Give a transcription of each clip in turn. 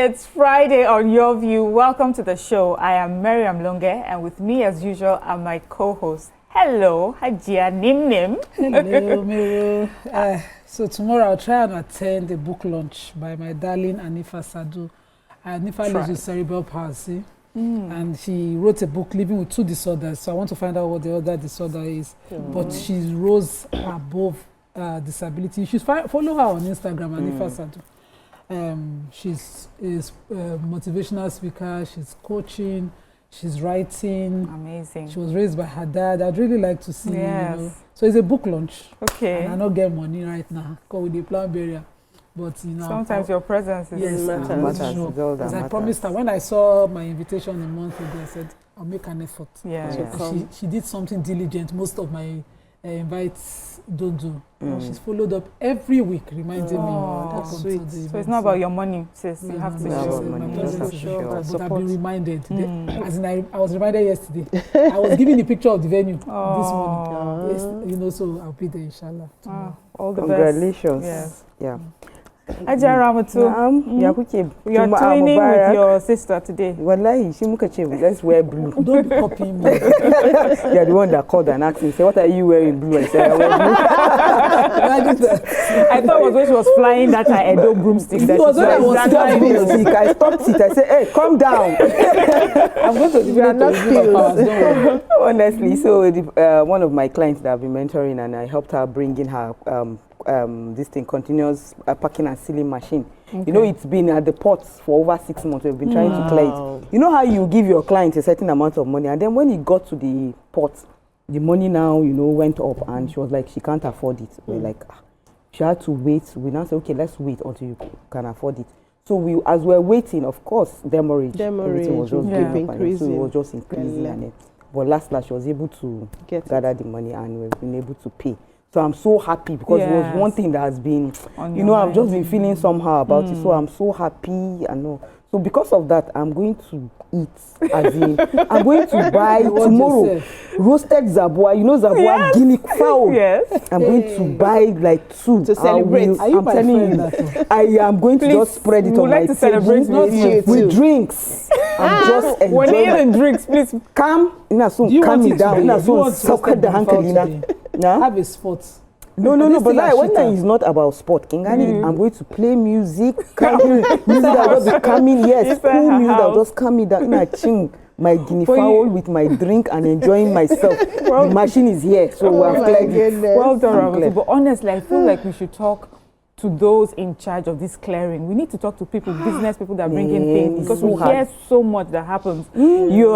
It's Friday on Your View. Welcome to the show. I am Miriam Longe, and with me, as usual, are my co-hosts. Hello, Hajia Nim Nim. Hello, Miro. So tomorrow I'll try and attend a book launch by my darling Anifa Sadu. Anifa lives with cerebral palsy, and she wrote a book, Living with Two Disorders. So I want to find out what the other disorder is. But she rose above disability. You should follow her on Instagram, Anifa Sadu. She's a motivational speaker, she's coaching, she's writing. Amazing. She was raised by her dad. I'd really like to see, Yes. you know. So it's a book launch. Okay. And I don't get money right now, because with the plan barrier. But, you know. Sometimes your presence is matters. Because I promised her, when I saw my invitation a month ago, I said, I'll make an effort. Yeah. She did something diligent. Most of my invites don't do. She's followed up every week, reminding me. That's sweet. So it's not about your money, sis. You have to show money. But I've been reminded. As in, I was reminded yesterday. I was given the picture of the venue this morning. Yes, you know, so I'll be there, inshallah. All the Congratulations. best. Yeah. Ajia Ramatu, you're twinning with your sister today. Wallahi, she muka che, let's wear blue. Don't be copying me. You're the one that called and asked me, say, what are you wearing blue? I said, I wear blue. I thought it was when she was flying that Edo broomstick. That was when I was flying. I stopped it. I said, hey, calm down. I'm going to give not pills. Honestly, so one of my clients that I've been mentoring, and I helped her bring in her this thing, continuous packing and sealing machine. Okay. You know, it's been at the ports for over 6 months. We've been trying to clear it. You know how you give your client a certain amount of money, and then when it got to the port, the money now, you know, went up, and she was like, she can't afford it. We're like, she had to wait. We now said, okay, let's wait until you can afford it. So as we're waiting, of course, demurrage everything was just increasing. So it was just increasing. But last, she was able to gather the money, and we've been able to pay. So I'm so happy, because it was one thing that has been, you know, I've just been feeling somehow about it. So I'm so happy. I know. So because of that, I'm going to eat. As in, I'm going to buy tomorrow roasted zabua. You know zabua, guinea fowl. Yes. I'm going to buy like 2 to celebrate. I'm telling you, I am going to just spread it on my to celebrate with drinks. I'm just enjoying. When you eat drinks, please calm me down. Have a sport. No, but when it's not about sport, Kingani, I'm going to play music. Music that will be coming, cool music that will just calm me down. My guinea fowl with my drink and enjoying myself. The machine is here, so we're cleared. Well done, Ramatu. But honestly, I feel like we should talk to those in charge of this clearing. We need to talk to people, business people that bring in things, because we hear so much that happens. You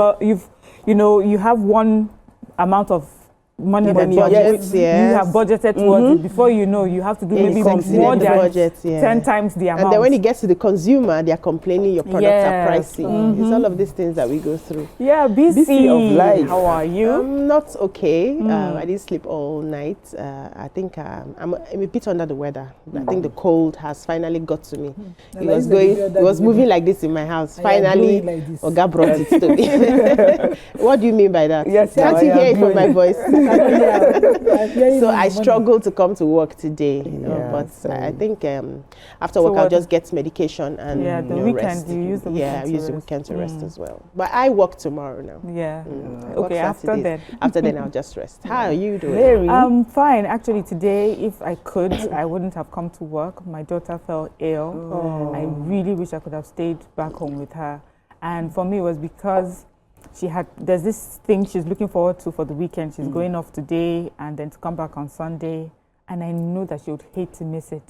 have one amount of money that you have budgeted towards it. Before you know, you have to do maybe more than 10 times the amount. And then when it gets to the consumer, they are complaining your products are pricey. It's all of these things that we go through. Yeah, Beecee of life. How are you? I'm not okay. I didn't sleep all night. I think I'm a bit under the weather. I think the cold has finally got to me. It was moving like this in my house. Finally, Oga brought it to me. What do you mean by that? Yes, can't you hear it from my voice? So I struggle to come to work today, but I think after work I'll just get medication and the weekend rest. you use the weekend. I use the weekend to rest as well. But I work tomorrow now. Okay, after then I'll just rest. How are you doing? I'm fine. Actually, today, if I could, I wouldn't have come to work. My daughter fell ill. I really wish I could have stayed back home with her. And for me, it was because there's this thing she's looking forward to for the weekend. She's going off today and then to come back on Sunday. And I know that she would hate to miss it.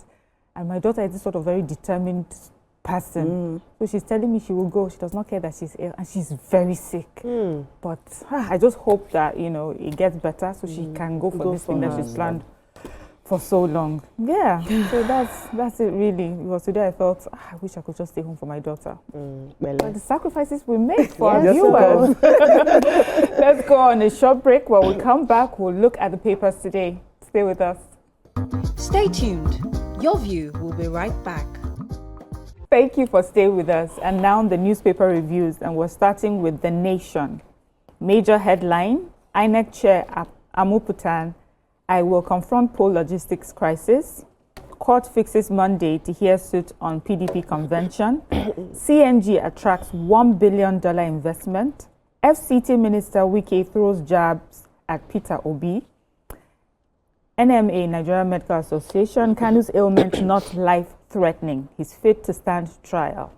And my daughter is this sort of very determined person. So she's telling me she will go. She does not care that she's ill and she's very sick. But I just hope that, it gets better so she can go for this thing that she's planned for so long. Yeah, so that's it really. Because today I felt, I wish I could just stay home for my daughter. But the sacrifices we make for our viewers. Let's go on a short break. When we come back, we'll look at the papers today. Stay with us. Stay tuned. Your View will be right back. Thank you for staying with us. And now the newspaper reviews, and we're starting with The Nation. Major headline, INEC Chair Amuputan, I will confront poll logistics crisis. Court fixes Monday to hear suit on PDP convention. CNG attracts $1 billion investment. FCT Minister Wike throws jabs at Peter Obi. NMA, Nigerian Medical Association, Kanu's ailment not life-threatening. He's fit to stand trial.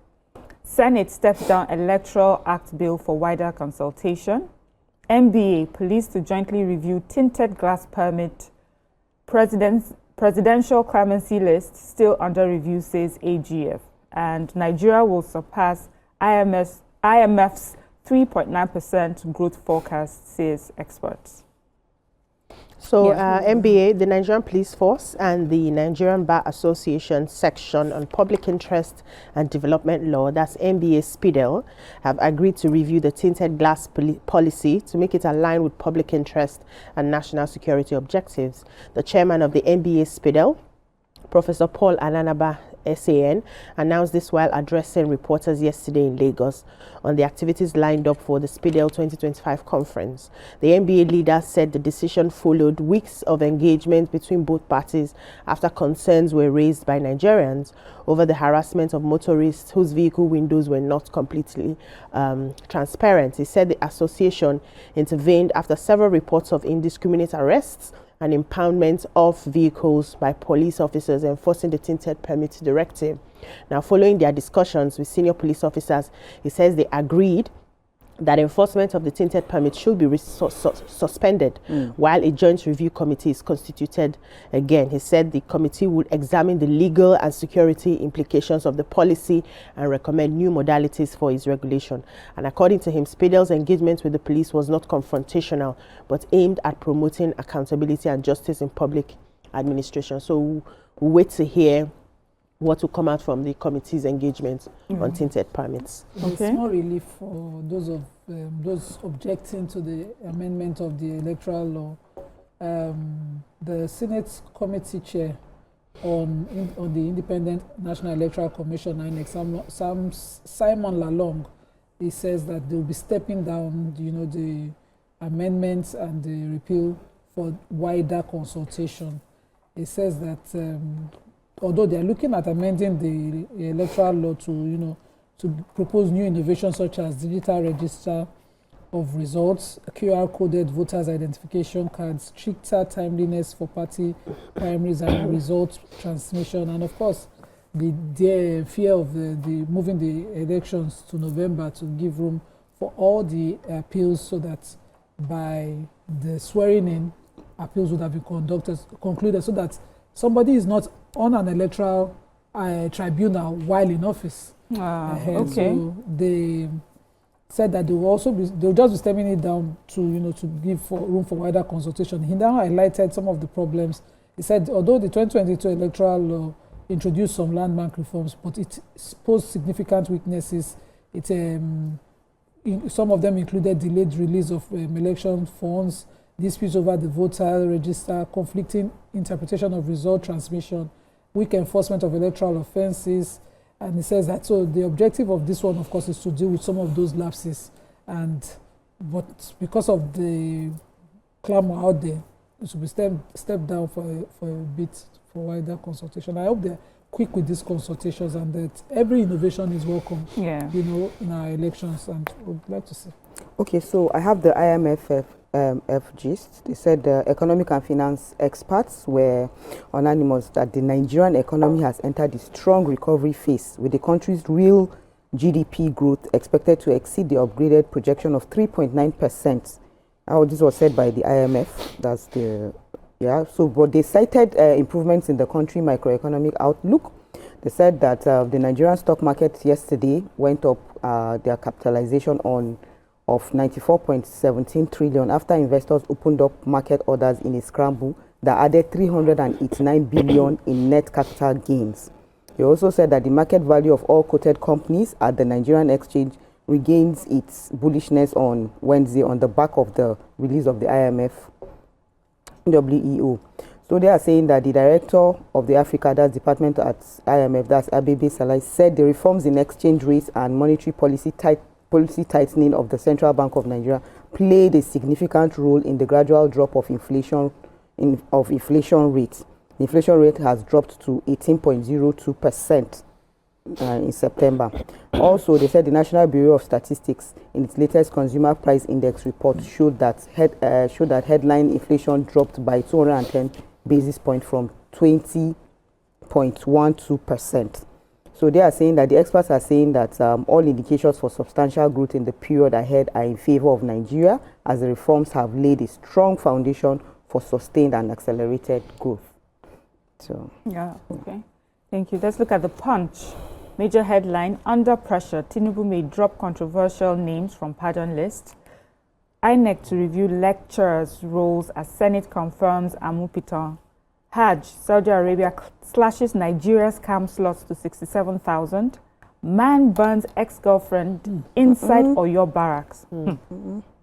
Senate steps down Electoral Act bill for wider consultation. NBA, police to jointly review tinted glass permit. Presidential clemency list still under review, says AGF. And Nigeria will surpass IMF's 3.9% growth forecast, says experts. So NBA, the Nigerian Police Force, and the Nigerian Bar Association section on Public Interest and Development Law, that's NBA SPIDL, have agreed to review the tinted glass policy to make it align with public interest and national security objectives. The chairman of the NBA SPIDL, Professor Paul Ananaba, SAN, announced this while addressing reporters yesterday in Lagos on the activities lined up for the SPIDL 2025 conference. The NBA leader said the decision followed weeks of engagement between both parties after concerns were raised by Nigerians over the harassment of motorists whose vehicle windows were not completely transparent. He said the association intervened after several reports of indiscriminate arrests and impoundment of vehicles by police officers enforcing the tinted permit directive. Now, following their discussions with senior police officers, he says they agreed that enforcement of the tinted permit should be suspended while a joint review committee is constituted again. He said the committee would examine the legal and security implications of the policy and recommend new modalities for its regulation. And according to him, SPIDL's engagement with the police was not confrontational, but aimed at promoting accountability and justice in public administration. So we'll wait to hear what will come out from the committee's engagement on tinted permits. There's more relief for those objecting to the amendment of the electoral law. The Senate committee chair on the Independent National Electoral Commission, Simon Lalong, he says that they'll be stepping down, the amendments and the repeal for wider consultation. He says that although they are looking at amending the electoral law to, to propose new innovations such as digital register of results, QR-coded voters' identification cards, stricter timeliness for party primaries and result transmission, and of course, the fear of the moving the elections to November to give room for all the appeals, so that by the swearing-in, appeals would have been concluded, so that somebody is not on an electoral tribunal while in office. So they said that they'll just be stemming it down to to give room for wider consultation. He now highlighted some of the problems. He said although the 2022 electoral law introduced some landmark reforms, but it posed significant weaknesses. Some of them included delayed release of election funds, disputes over the voter register, conflicting interpretation of result transmission, weak enforcement of electoral offences. And he says that, so the objective of this one, of course, is to deal with some of those lapses. But because of the clamor out there, it should be stepped down for a bit for wider consultation. I hope they're quick with these consultations and that every innovation is welcome, in our elections, and we'd like to see. Okay, so I have the IMF gist. They said the economic and finance experts were unanimous that the Nigerian economy has entered a strong recovery phase, with the country's real GDP growth expected to exceed the upgraded projection of 3.9%. This was said by the IMF. That's the but they cited improvements in the country macroeconomic outlook. They said that the Nigerian stock market yesterday went up their capitalization of 94.17 trillion after investors opened up market orders in a scramble that added 389 billion in net capital gains. They also said that the market value of all quoted companies at the Nigerian exchange regains its bullishness on Wednesday on the back of the release of the IMF WEO. So they are saying that the director of the Africa, that's department at IMF, that's Abebe Salai, said the reforms in exchange rates and monetary policy tightening of the Central Bank of Nigeria played a significant role in the gradual drop of inflation rates. The inflation rate has dropped to 18.02% in September. Also, they said the National Bureau of Statistics, in its latest Consumer Price Index report, showed that headline inflation dropped by 210 basis points from 20.12%. So they are saying that the experts are saying that all indications for substantial growth in the period ahead are in favor of Nigeria, as the reforms have laid a strong foundation for sustained and accelerated growth. So yeah, okay. Thank you. Let's look at the Punch. Major headline: under pressure, Tinubu may drop controversial names from pardon list. INEC to review lecturers' roles as Senate confirms Amupitan. Hajj, Saudi Arabia slashes Nigeria's camp slots to 67,000. Man burns ex-girlfriend inside Oyo barracks.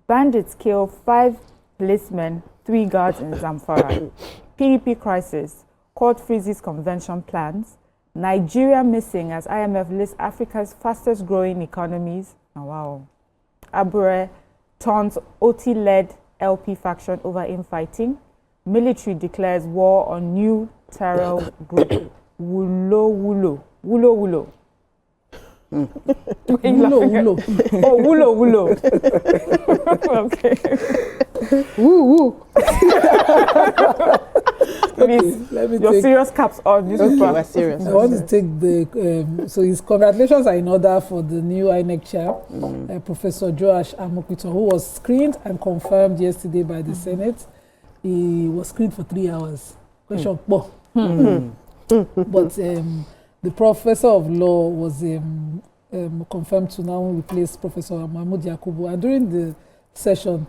Bandits kill 5 policemen, 3 guards in Zamfara. PDP crisis. Court freezes convention plans. Nigeria missing as IMF lists Africa's fastest growing economies. Oh, wow. Abure taunts OT-led LP faction over infighting. Military declares war on new terror group. Wulo Wulo. Wulo Wulo. Wulo Wulo. Oh, Wulo Wulo. Okay. Woo woo. Please, Let me your take, serious caps on. This Okay, is we're serious. I want to take the, so his congratulations are in order for the new INEC chair, Professor Joash Amokuto, who was screened and confirmed yesterday by the Senate. He was screened for 3 hours. Question, But the professor of law was confirmed to now replace Professor Mahmoud Yakubu. And during the session,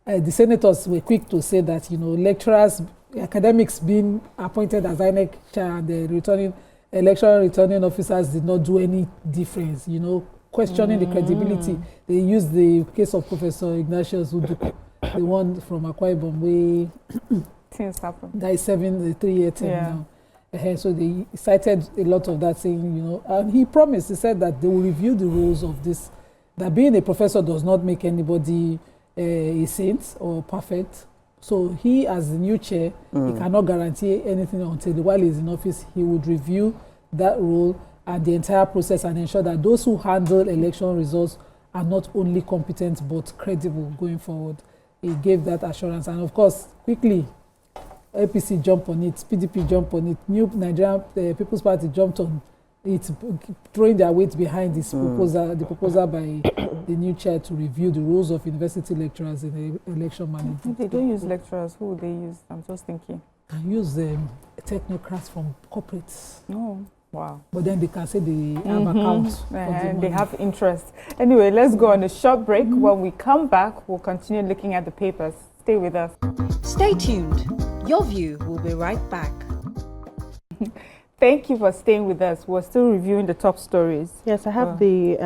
the senators were quick to say that, lecturers, academics being appointed as INEC chair and the returning officers did not do any difference, questioning the credibility. They used the case of Professor Ignatius Uduku, the one from Akwa Ibom, where things happen. that is 3-year term now. So they cited a lot of that, saying, and he promised, he said that they will review the rules of this, that being a professor does not make anybody a saint or perfect. So he, as the new chair, he cannot guarantee anything until while he's in office. He would review that rule and the entire process and ensure that those who handle election results are not only competent but credible going forward. He gave that assurance. And of course, quickly, APC jumped on it, PDP jumped on it, New Nigerian People's Party jumped on it, throwing their weight behind this proposal, the proposal by the new chair to review the rules of university lecturers in the election management. If they don't use lecturers, who would they use? I'm just thinking. And use technocrats from corporates. Oh, wow. But then they can say they have accounts. And they have interest. Anyway, let's go on a short break. When we come back, we'll continue looking at the papers. Stay with us. Stay tuned. Your View will be right back. Thank you for staying with us. We're still reviewing the top stories. Yes, I have the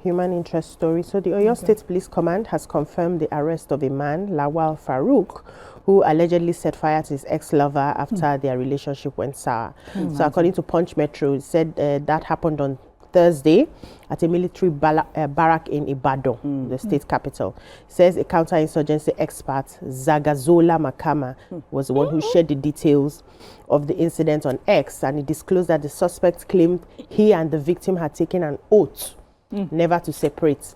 human interest story. So the Oyo State Police Command has confirmed the arrest of a man, Lawal Farouk, who allegedly set fire to his ex-lover after their relationship went sour. So according to Punch Metro, it said that happened on Thursday at a military barrack in Ibadan, the state capital. It says a counterinsurgency expert, Zagazola Makama, was the one who shared the details of the incident on X, and he disclosed that the suspect claimed he and the victim had taken an oath never to separate.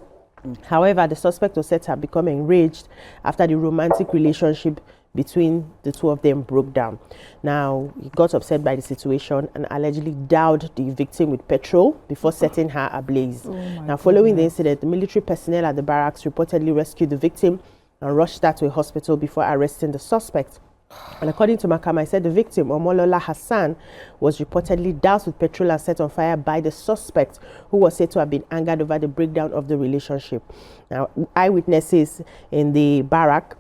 However, the suspect was said to have become enraged after the romantic relationship between the two of them broke down. Now, he got upset by the situation and allegedly doused the victim with petrol before setting her ablaze. Now, following the incident, the military personnel at the barracks reportedly rescued the victim and rushed her to a hospital before arresting the suspect. And according to Makama, he said the victim, Omolola Hassan, was reportedly doused with petrol and set on fire by the suspect, who was said to have been angered over the breakdown of the relationship. Now, eyewitnesses in the barrack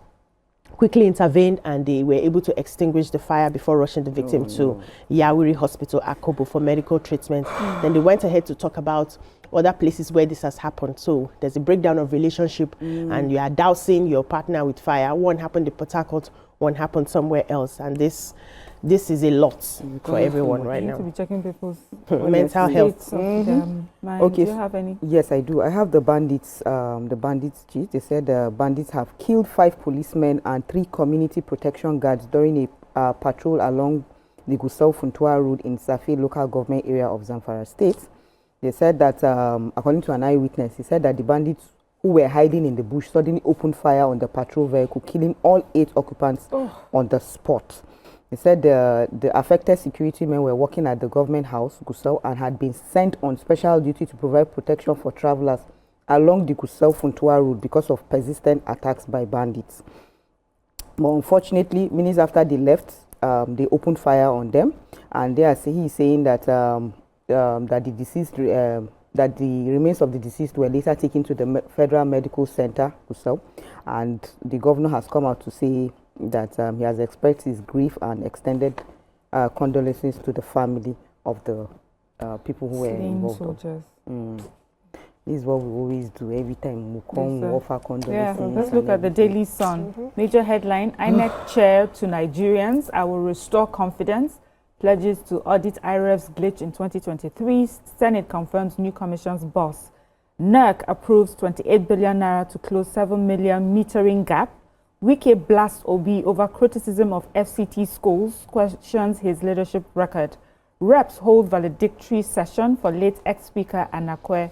quickly intervened and they were able to extinguish the fire before rushing the victim to Yawiri Hospital, Akobo, for medical treatment. Then they went ahead to talk about other places where this has happened. So there's a breakdown of relationship and you are dousing your partner with fire. One happened in Port Harcourt, one happened somewhere else. And this is a lot for everyone right now. You need to be checking people's mental health. Okay. Do you have any? Yes, I do. I have the bandits gist. They said bandits have killed 5 policemen and 3 community protection guards during a patrol along the Gusau Funtua Road in Safi local government area of Zamfara State. They said that, according to an eyewitness, he said that the bandits who were hiding in the bush suddenly opened fire on the patrol vehicle, killing all 8 occupants on the spot. He said the affected security men were working at the government house, Gusau, and had been sent on special duty to provide protection for travelers along the Gusau Funtua Road because of persistent attacks by bandits. But unfortunately, minutes after they left, they opened fire on them, and he's saying that that the deceased, that the remains of the deceased were later taken to the Federal Medical Center, Gusau, and the governor has come out to say that he has expressed his grief and extended condolences to the family of the people who were involved. Soldiers. This is what we always do every time we come, we offer condolences. Yeah, let's look at the Daily Sun. Major headline, INEC chair to Nigerians, I will restore confidence. Pledges to audit IREF's glitch in 2023. Senate confirms new commission's boss. NERC approves 28 billion naira to close 7 million metering gap. Wike blasts Obi over criticism of FCT schools, questions his leadership record. Reps hold valedictory session for late ex-speaker Anakwe.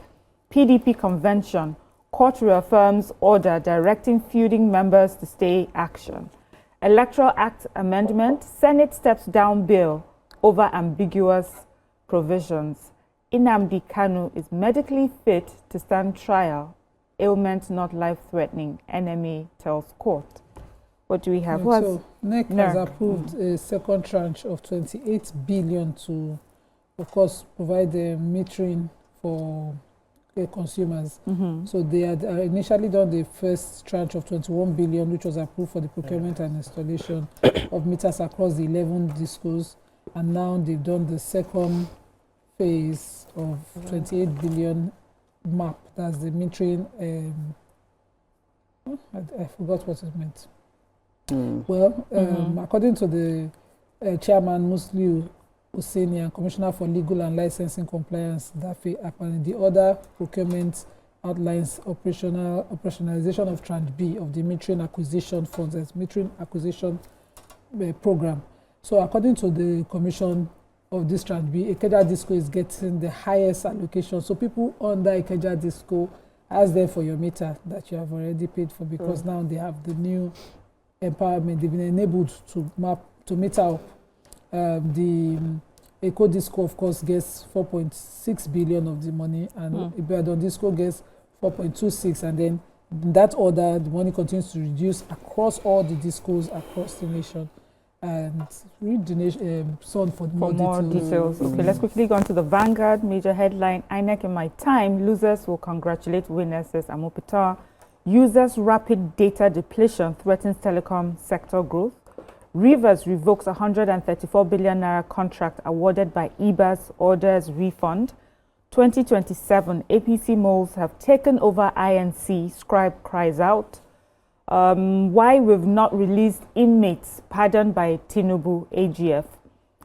PDP convention. Court reaffirms order directing feuding members to stay action. Electoral Act amendment. Senate steps down bill over ambiguous provisions. Nnamdi Kanu is medically fit to stand trial. Ailment not life-threatening. NMA tells court. What do we have? So NEC has approved a second tranche of 28 billion to, of course, provide the metering for consumers. So they had initially done the first tranche of 21 billion, which was approved for the procurement and installation of meters across the 11 discos, and now they've done the second phase of 28 billion map. That's the metering. I forgot what it meant. Well, according to the chairman Musliu Hussaini and Commissioner for Legal and Licensing Compliance, the other procurement outlines operationalization of Tranche B of the metering acquisition funds as metering acquisition program. So according to the commission of this Tranche B, Ikeja Disco is getting the highest allocation. So people under Ikeja Disco, ask them for your meter that you have already paid for, because now they have the new empowerment. They've been enabled to meter up. The Eco Disco, of course, gets 4.6 billion of the money, and Ibadan Disco gets 4.26, and then in that order, the money continues to reduce across all the discos across the nation. And read the Sun for more details. Okay, let's quickly go on to the Vanguard. Major headline, INEC in my time, losers will congratulate winners, says Amopita. Users' rapid data depletion threatens telecom sector growth. Rivers revokes 134 billion naira contract awarded by IBA's orders refund. 2027, APC moles have taken over INC, Scribe cries out. Why we've not released inmates pardoned by Tinubu, AGF.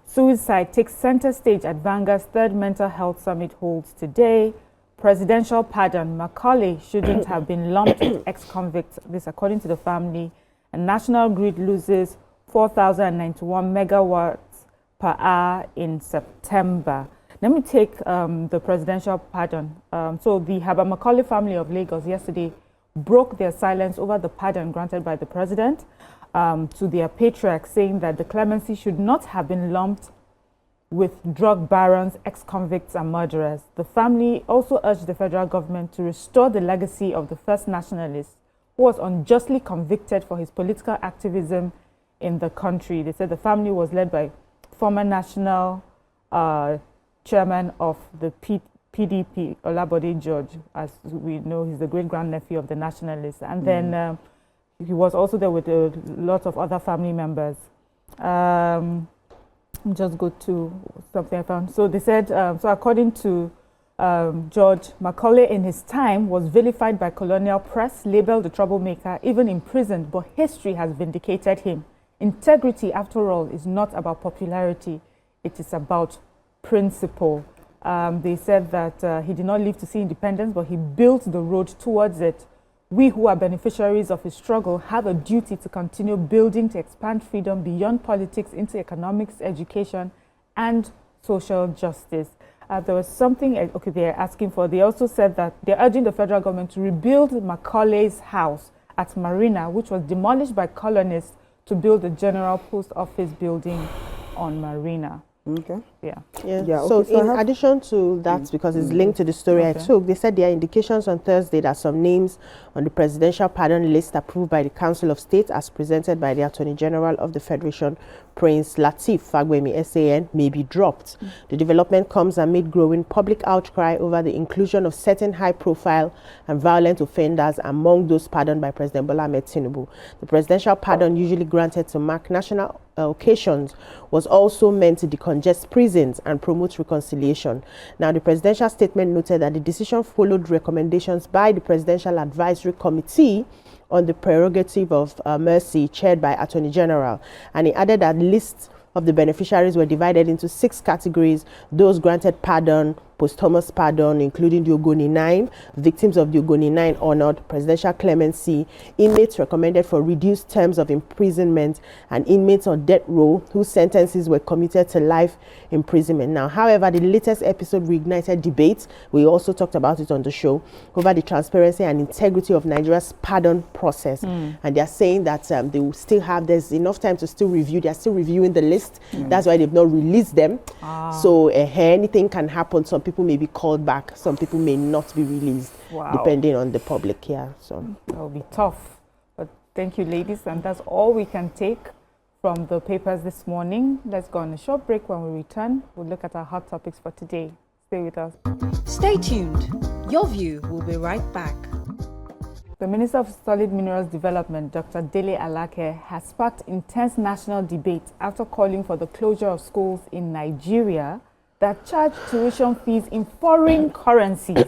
Suicide takes center stage at Vanguard's third mental health summit holds today. Presidential pardon, Macaulay shouldn't have been lumped with ex-convicts, this according to the family. And National Grid loses 4,091 megawatts per hour in September. Let me take the presidential pardon. So the Haba Macaulay family of Lagos yesterday broke their silence over the pardon granted by the president to their patriarch, saying that the clemency should not have been lumped with drug barons, ex-convicts and murderers. The family also urged the federal government to restore the legacy of the first nationalist who was unjustly convicted for his political activism in the country. They said the family was led by former national chairman of the PDP, Olabode George. As we know, he's the great-grandnephew of the nationalists. And then he was also there with a lot of other family members. Just go to something I found. So they said, so according to George, Macaulay in his time was vilified by colonial press, labeled a troublemaker, even imprisoned, but history has vindicated him. Integrity, after all, is not about popularity. It is about principle. They said that he did not live to see independence, but he built the road towards it We who are beneficiaries of his struggle have a duty to continue building to expand freedom beyond politics into economics, education, and social justice. There was something, they're asking for. They also said that they're urging the federal government to rebuild Macaulay's house at Marina, which was demolished by colonists to build a general post office building on Marina. Okay. Yeah. So in addition to that, because it's linked to the story I took, they said there are indications on Thursday that some names on the presidential pardon list approved by the Council of State as presented by the Attorney General of the Federation, Prince Lateef Fagbemi, SAN, may be dropped. The development comes amid growing public outcry over the inclusion of certain high-profile and violent offenders among those pardoned by President Bola Ahmed Tinubu. The presidential pardon, usually granted to mark national occasions, was also meant to decongest prisons and promote reconciliation. Now, the presidential statement noted that the decision followed recommendations by the Presidential Advisory Committee on the prerogative of mercy, chaired by Attorney General, and he added that lists of the beneficiaries were divided into 6 categories: those granted pardon, posthumous pardon, including the Ogoni 9, victims of the Ogoni 9 honored, presidential clemency, inmates recommended for reduced terms of imprisonment, and inmates on death row whose sentences were commuted to life imprisonment. Now, however, the latest episode reignited debate, we also talked about it on the show, over the transparency and integrity of Nigeria's pardon process. And they're saying that they will still have, there's enough time to still review, they're still reviewing the list. That's why they've not released them. So anything can happen. Some people may be called back, some people may not be released, depending on the public. So that will be tough. But thank you, ladies, and that's all we can take from the papers this morning. Let's go on a short break. When we return, we'll look at our hot topics for today. Stay with us. Stay tuned. Your View will be right back. The Minister of Solid Minerals Development, Dr. Dele Alake, has sparked intense national debate after calling for the closure of schools in Nigeria that charge tuition fees in foreign currencies.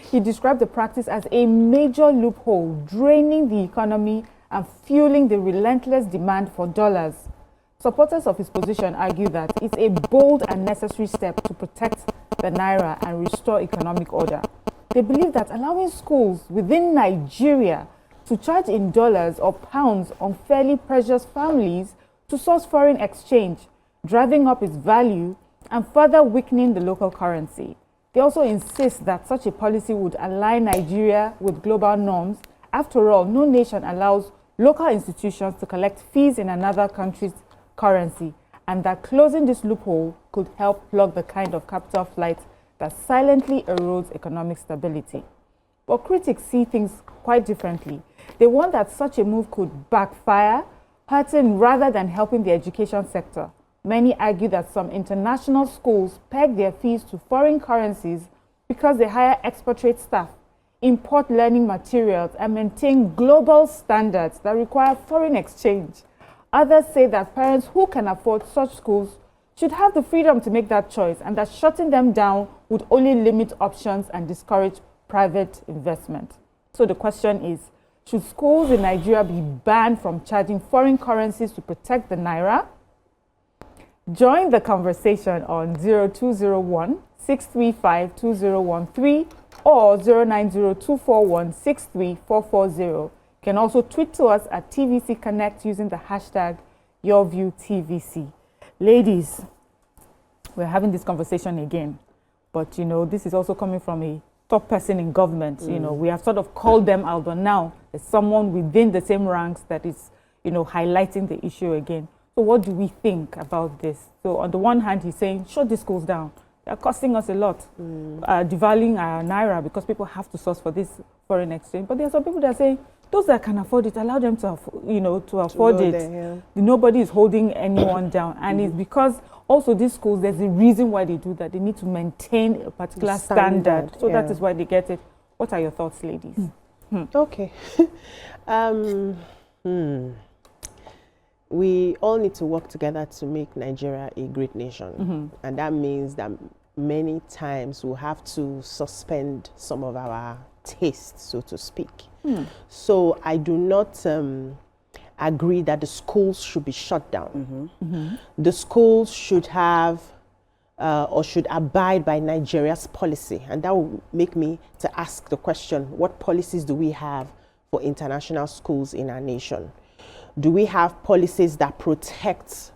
He described the practice as a major loophole, draining the economy and fueling the relentless demand for dollars. Supporters of his position argue that it's a bold and necessary step to protect the naira and restore economic order. They believe that allowing schools within Nigeria to charge in dollars or pounds unfairly pressures families to source foreign exchange, driving up its value and further weakening the local currency. They also insist that such a policy would align Nigeria with global norms. After all, no nation allows local institutions to collect fees in another country's currency, and that closing this loophole could help plug the kind of capital flight that silently erodes economic stability. But critics see things quite differently. They warn that such a move could backfire, hurting rather than helping the education sector. Many argue that some international schools peg their fees to foreign currencies because they hire expatriate staff, import learning materials, and maintain global standards that require foreign exchange. Others say that parents who can afford such schools should have the freedom to make that choice, and that shutting them down would only limit options and discourage private investment. So the question is, should schools in Nigeria be banned from charging foreign currencies to protect the naira? Join the conversation on 0201 635 2013 or 090 241 63440. You can also tweet to us at TVC Connect using the hashtag YourViewTVC. Ladies, we're having this conversation again, but you know, this is also coming from a top person in government. You know, we have sort of called them out, but now there's someone within the same ranks that is, you know, highlighting the issue again. So what do we think about this? So on the one hand, he's saying, shut these schools down. They're costing us a lot, devaluing our naira because people have to source for this foreign exchange. But there are some people that are saying, those that can afford it, allow them to, to afford it. There, Nobody is holding anyone down. And it's because also these schools, there's a reason why they do that. They need to maintain a particular standard. So that is why they get it. What are your thoughts, ladies? Okay. We all need to work together to make Nigeria a great nation. And that means that many times we'll have to suspend some of our tastes, so to speak. So I do not agree that the schools should be shut down. The schools should have or should abide by Nigeria's policy? And that will make me to ask the question, what policies do we have for international schools in our nation? Do we have policies that protect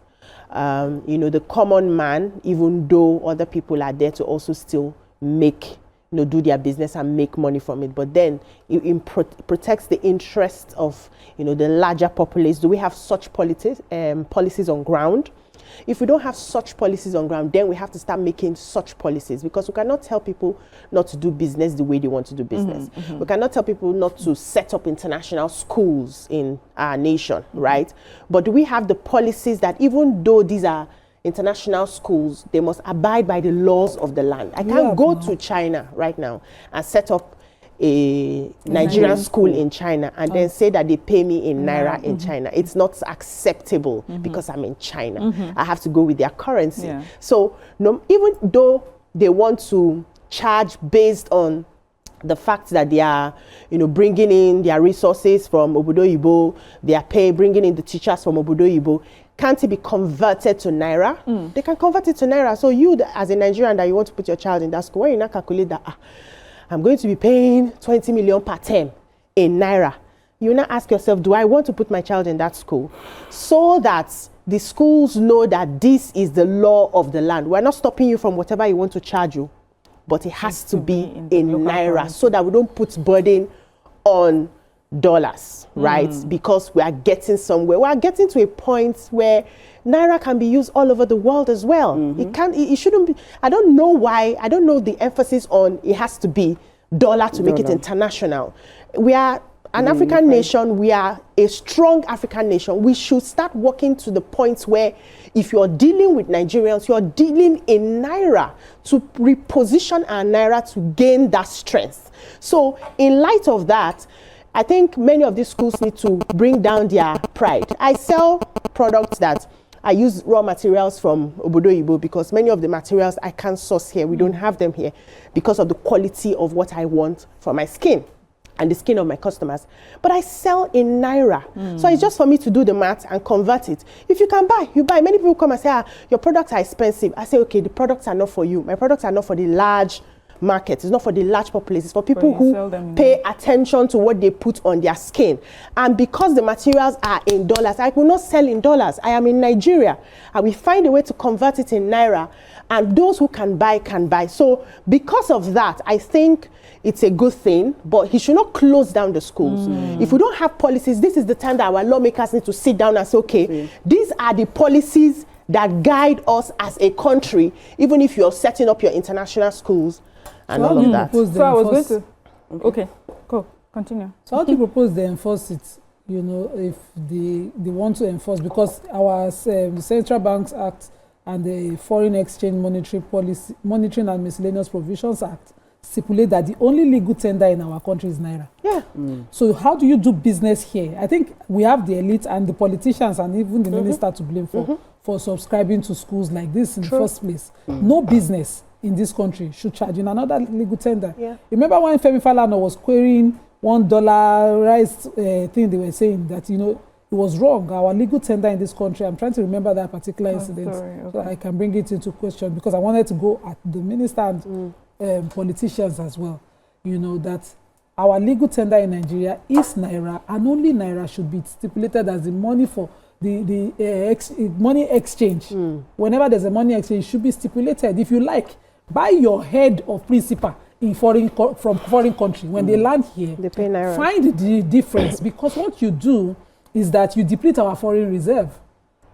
the common man, even though other people are there to also still make, do their business and make money from it, but then it protects the interests of, the larger populace? Do we have such policies on ground? If we don't have such policies on ground, then we have to start making such policies, because we cannot tell people not to do business the way they want to do business. We cannot tell people not to set up international schools in our nation, right? But do we have the policies that even though these are international schools, they must abide by the laws of the land? I can't go to China right now and set up a Nigerian school in China and then say that they pay me in Naira in China. It's not acceptable because I'm in China. I have to go with their currency. Yeah. So even though they want to charge based on the fact that they are, bringing in their resources from Obodo Yibo, they are bringing in the teachers from Obodo Yibo, can't it be converted to Naira? They can convert it to Naira. So you, as a Nigerian, that you want to put your child in that school, when you now calculate that, I'm going to be paying 20 million per term in Naira, you now ask yourself, do I want to put my child in that school? So that the schools know that this is the law of the land. We're not stopping you from whatever you want to charge you, but it has to be in Naira currency, so that we don't put burden on dollars, right? Because we are getting somewhere. We are getting to a point where Naira can be used all over the world as well. It shouldn't be. I don't know why. I don't know the emphasis on it has to be dollar to make it international. We are an African nation. We are a strong African nation. We should start working to the point where if you're dealing with Nigerians, you're dealing in Naira to reposition our Naira to gain that strength. So in light of that, I think many of these schools need to bring down their pride. I sell products that I use raw materials from Obodo Yibo because many of the materials I can't source here. We don't have them here because of the quality of what I want for my skin and the skin of my customers. But I sell in Naira. So it's just for me to do the math and convert it. If you can buy, you buy. Many people come and say, your products are expensive. I say, okay, the products are not for you. My products are not for the large market. It's not for the large populace. It's for people who pay attention to what they put on their skin. And because the materials are in dollars, I will not sell in dollars. I am in Nigeria. I will find a way to convert it in Naira. And those who can buy, can buy. So because of that, I think it's a good thing, but he should not close down the schools. If we don't have policies, this is the time that our lawmakers need to sit down and say, okay, these are the policies that guide us as a country, even if you're setting up your international schools and all of that. So I was going to... Okay, go, continue. So how do you propose they enforce it, if they want to enforce? Because our Central Banks Act and the Foreign Exchange Monitoring and Miscellaneous Provisions Act stipulate that the only legal tender in our country is Naira. Yeah. So how do you do business here? I think we have the elite and the politicians and even the minister to blame for subscribing to schools like this in the first place. No business in this country should charge in another legal tender. Yeah. Remember when Femi Falana was querying $1 thing, they were saying that, it was wrong. Our legal tender in this country, I'm trying to remember that particular incident so I can bring it into question, because I wanted to go at the minister and politicians as well. That our legal tender in Nigeria is Naira, and only Naira should be stipulated as the money for the money exchange. Whenever there's a money exchange, it should be stipulated. If you like, buy your head of principal in from foreign country. When they land here, they pay Naira. Find the difference, because what you do is that you deplete our foreign reserve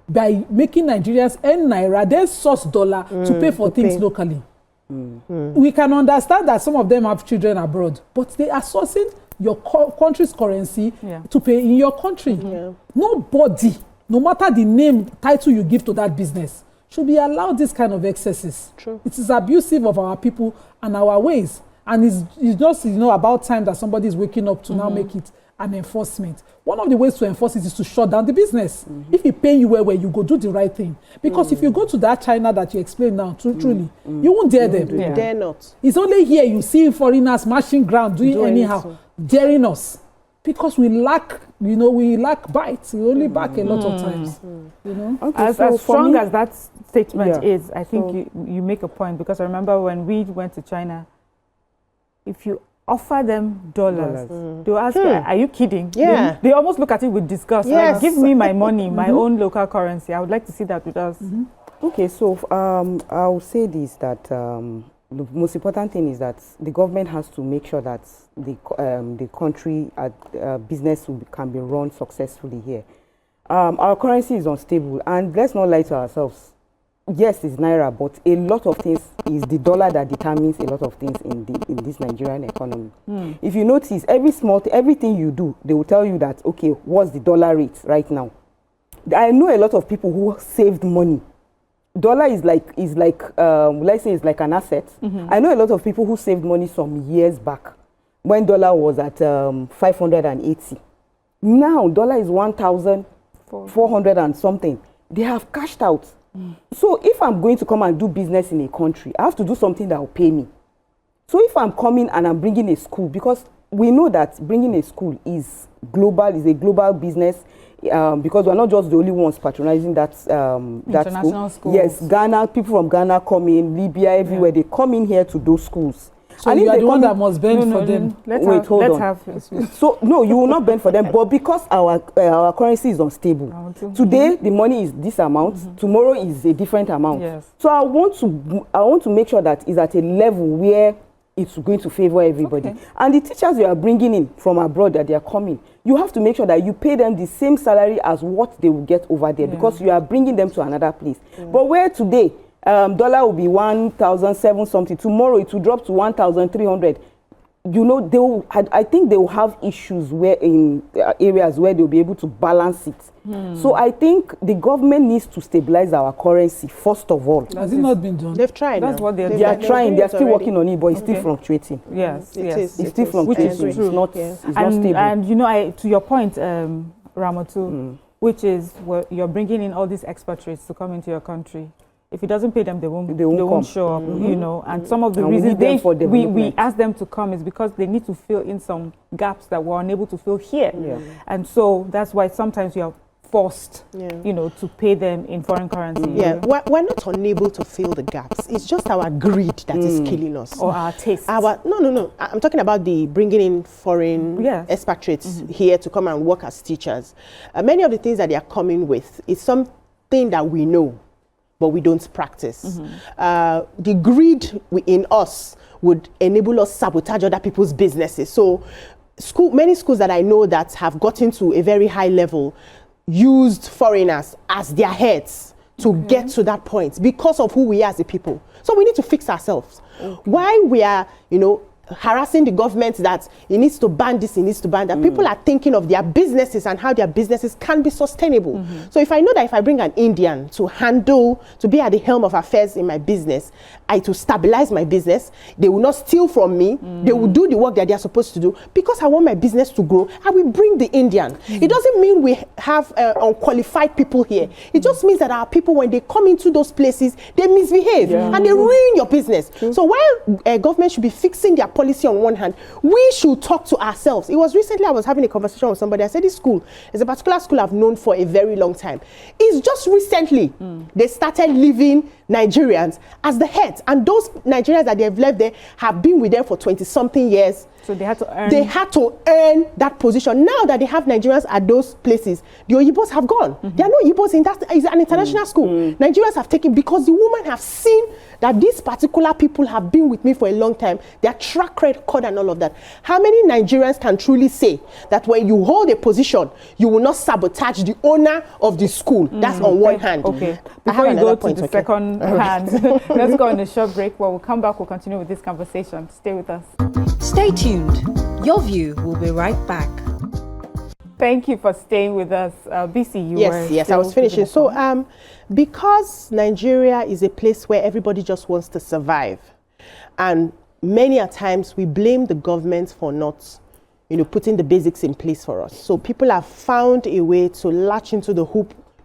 by making Nigerians earn Naira, then source dollar to pay for things locally. We can understand that some of them have children abroad, but they are sourcing your country's currency to pay in your country. Nobody, no matter the name, title you give to that business, should be allowed this kind of excesses. True. It is abusive of our people and our ways. And it's just, about time that somebody is waking up to now make it an enforcement. One of the ways to enforce it is to shut down the business. If he pay you well, you go do the right thing. Because if you go to that China that you explained now, truly, you won't dare them. You dare not. It's only here you see foreigners marching ground, doing anyhow, daring us. because we lack, we lack bites. We only back a lot of times, Okay, As so for strong me- as that statement Yeah. is, I think you make a point, because I remember when we went to China, if you offer them dollars, they'll ask, are you kidding? Yeah. They almost look at it with disgust. Yes. Like, give me my money, my own local currency. I would like to see that with us. Okay, so I'll say this, that the most important thing is that the government has to make sure that the country business can be run successfully here. Our currency is unstable, and let's not lie to ourselves. Yes, it's naira, but a lot of things is the dollar that determines a lot of things in this Nigerian economy. If you notice, everything you do, they will tell you that, okay, what's the dollar rate right now? I know a lot of people who saved money. Dollar is like let's say it's like an asset. I know a lot of people who saved money some years back when dollar was at 580. Now dollar is 1,400 and something. They have cashed out. So if I'm going to come and do business in a country, I have to do something that will pay me. So if I'm coming and I'm bringing a school, because we know that bringing a school is a global business, because we're not just the only ones patronizing that International school. schools. Yes, Ghana, people from Ghana come in, Libya, everywhere, they come in here to those schools. So And you if are they the one come that must bend for them. Let's hold on. have So no, you will not bend for them, but because our currency is unstable, today the money is this amount, tomorrow is a different amount. Yes. So I want to make sure that it's at a level where it's going to favor everybody. Okay. And the teachers you are bringing in from abroad that they are coming, you have to make sure that you pay them the same salary as what they will get over there, because you are bringing them to another place. But where today dollar will be 1,007 something, tomorrow it will drop to 1,300. I think they will have issues where in areas where they'll be able to balance it. So I think the government needs to stabilize our currency first of all. Has it not been done? They've tried. That's what they're They are doing. trying, they are still already. working on it, but it's still fluctuating. Yes, It yes. is. It's still is. fluctuating. I agree. It's not, Yeah. it's not stable. And to your point, Ramatu, which is you're bringing in all these expatriates to come into your country. If it doesn't pay them, they won't come. show up, And some of the And we reasons need them for we development. ask them to come is because they need to fill in some gaps that we're unable to fill here. Yeah. And so that's why sometimes you are forced, to pay them in foreign currency. Yeah, we're not unable to fill the gaps. It's just our greed that is killing us. Or our taste. No. I'm talking about the bringing in foreign expatriates here to come and work as teachers. Many of the things that they are coming with is something that we know, but we don't practice. The greed in us would enable us sabotage other people's businesses. So many schools that I know that have gotten to a very high level used foreigners as their heads to get to that point because of who we are as a people. So we need to fix ourselves. Why we are, harassing the government that it needs to ban this, it needs to ban that. People are thinking of their businesses and how their businesses can be sustainable. So if I know that if I bring an Indian to be at the helm of affairs in my business, to stabilize my business, they will not steal from me, they will do the work that they are supposed to do. Because I want my business to grow, I will bring the Indian. It doesn't mean we have unqualified people here. It just means that our people, when they come into those places, they misbehave and they ruin your business. So while government should be fixing their policy on one hand, we should talk to ourselves. It was recently I was having a conversation with somebody. I said, this school is a particular school I've known for a very long time. It's just recently they started leaving Nigerians as the heads, and those Nigerians that they've left there have been with them for 20-something years. So they had to earn. They had to earn that position. Now that they have Nigerians at those places, the Oyibos have gone. There are no Oyibos in that. It's an international school. Nigerians have taken, because the women have seen that these particular people have been with me for a long time. Their track record and all of that. How many Nigerians can truly say that when you hold a position, you will not sabotage the owner of the school? That's on one hand. Okay. I have Before you another go point, to the okay? second hand, let's go on a short break. When we come back, we'll continue with this conversation. Stay with us. Stay tuned. Your View will be right back. Thank you for staying with us. Beecee, you were Yes, I still was finishing. giving a So, because Nigeria is a place where everybody just wants to survive, and many a times we blame the government for not, putting the basics in place for us. So people have found a way to latch into the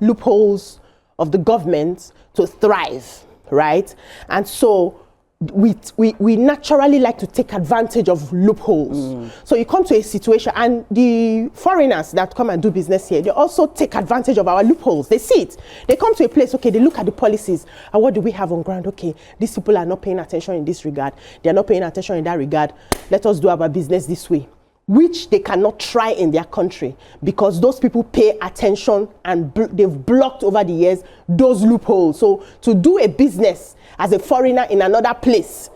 loopholes of the government to thrive, right? And so we naturally like to take advantage of loopholes. So you come to a situation, and the foreigners that come and do business here, they also take advantage of our loopholes. They see it. They come to a place, okay, they look at the policies, and what do we have on ground? Okay, these people are not paying attention in this regard. They are not paying attention in that regard. Let us do our business this way, which they cannot try in their country because those people pay attention, and they've blocked over the years those loopholes. So to do a business as a foreigner in another place,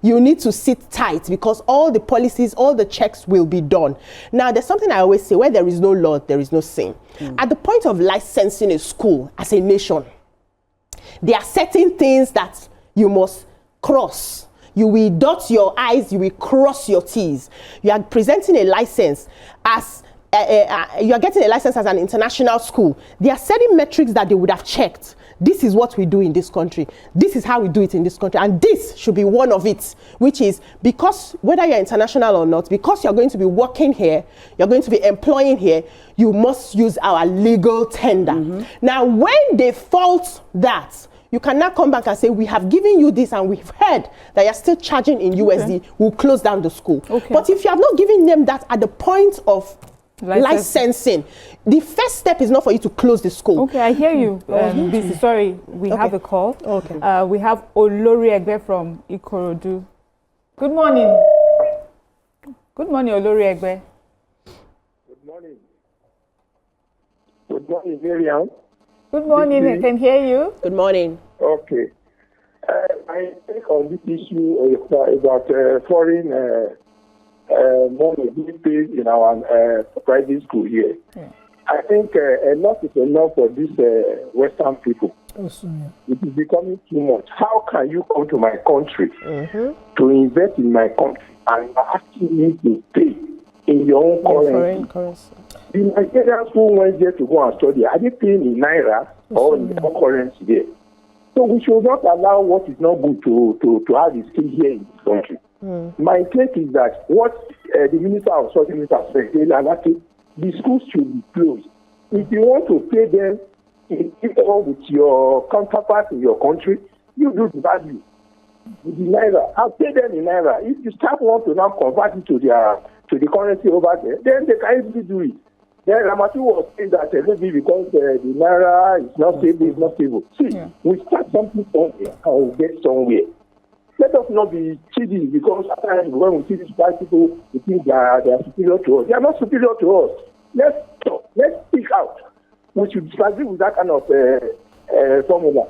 you need to sit tight because all the policies, all the checks will be done. Now, there's something I always say, where there is no law, there is no sin. At the point of licensing a school as a nation, there are certain things that you must cross. You will dot your I's, you will cross your T's. You are presenting a license as, you are getting a license as an international school. There are certain metrics that they would have checked. This is what we do in this country. This is how we do it in this country. And this should be one of it, which is because whether you're international or not, because you're going to be working here, you're going to be employing here, you must use our legal tender. Now, when they fault that, you cannot come back and say, we have given you this and we've heard that you're still charging in USD, we'll close down the school. But if you have not given them that at the point of licensing, the first step is not for you to close the school. Okay, I hear you. Beecee, sorry, we have a call. We have Olori Egbe from Ikorodu. Good morning. Good morning, Olori Egbe. Good morning. Good morning, Miriam. Good morning, I can hear you. Good morning. Okay. I think on this issue about foreign money being paid in our private school here. I think enough is enough for these Western people. It is becoming too much. How can you come to my country to invest in my country and asking me to pay in your own currency? The Nigerians who went there to go and study, are they paying in Naira or in their own currency there? So we should not allow what is not good to have its skill here in this country. My take is that what the Minister of Social Minister said, the schools should be closed. If you want to pay them in equal with your counterparts in your country, you do the value. With the Naira, I'll pay them in Naira. If you start want to now convert it to the currency over there, then they can easily do it. Then Ramatu was saying that maybe because the Naira is not stable, it's not stable. See, we start something somewhere and we'll get somewhere. Let us not be cheating because at times when we see these white people, we think they are superior to us. They are not superior to us. Let's speak out. We should disagree with that kind of formula.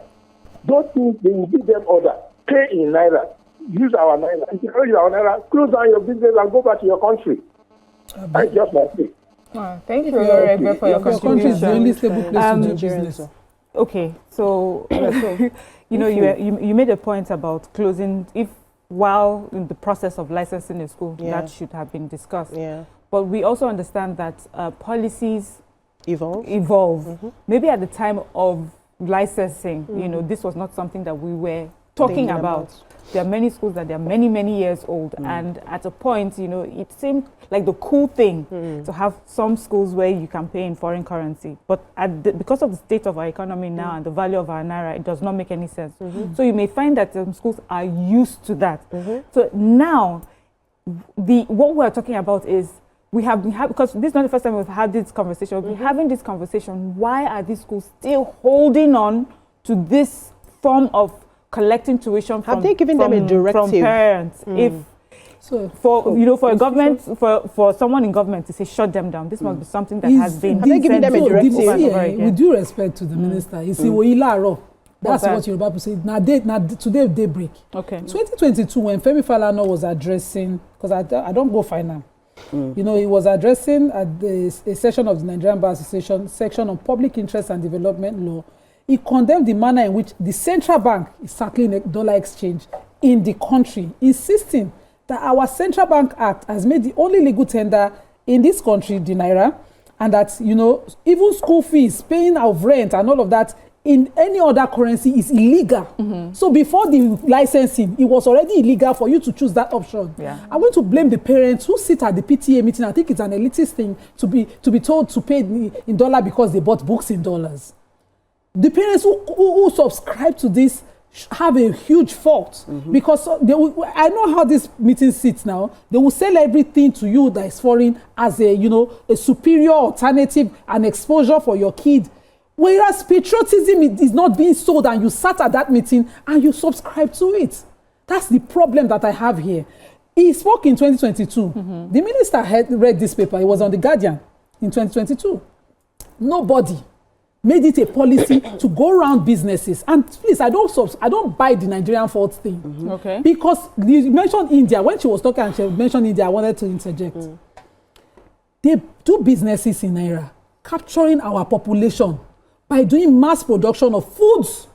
Those things, they will give them order. Pay in Naira. Use our Naira. If you don't use our Naira, close down your business and go back to your country. That's just my thing. Thank you, Olori, for your contribution. Your country is the only stable place to do business. Okay, so you know, you made a point about closing. If while in the process of licensing a school, that should have been discussed. But we also understand that policies evolve. Maybe at the time of licensing, you know, this was not something that we were talking about. There are many schools that are many years old, and at a point, you know, it seemed like the cool thing to have some schools where you can pay in foreign currency. But because of the state of our economy now and the value of our Naira, it does not make any sense. So you may find that some schools are used to that. So now, what we're talking about is we have been because this is not the first time we've had this conversation. We've been having this conversation. Why are these schools still holding on to this form of collecting tuition from, have they given them a directive from parents? If for a government, for someone in government to say shut them down, this must be something that has been. Have they given them a directive? With due respect to the minister, you see, that's what you're about to say. Now today daybreak. Okay. 2022, when Femi Falana was addressing, because I don't go final. You know, he was addressing at a session of the Nigerian Bar Association section on public interest and development law. He condemned the manner in which the central bank is circling a dollar exchange in the country, insisting that our Central Bank Act has made the only legal tender in this country, the Naira, and that, you know, even school fees, paying of rent and all of that in any other currency is illegal. So before the licensing, it was already illegal for you to choose that option. I want to blame the parents who sit at the PTA meeting. I think it's an elitist thing to be told to pay in dollar because they bought books in dollars. The parents who subscribe to this have a huge fault because I know how this meeting sits now. They will sell everything to you that is foreign as a, you know, a superior alternative and exposure for your kid. Whereas patriotism is not being sold, and you sat at that meeting and you subscribe to it. That's the problem that I have here. He spoke in 2022. The minister had read this paper. It was on The Guardian in 2022. Nobody made it a policy to go around businesses. And please, I don't buy the Nigerian fault thing. Okay. Because you mentioned India. When she was talking and she mentioned India, I wanted to interject. They do businesses in Naira, capturing our population by doing mass production of foods.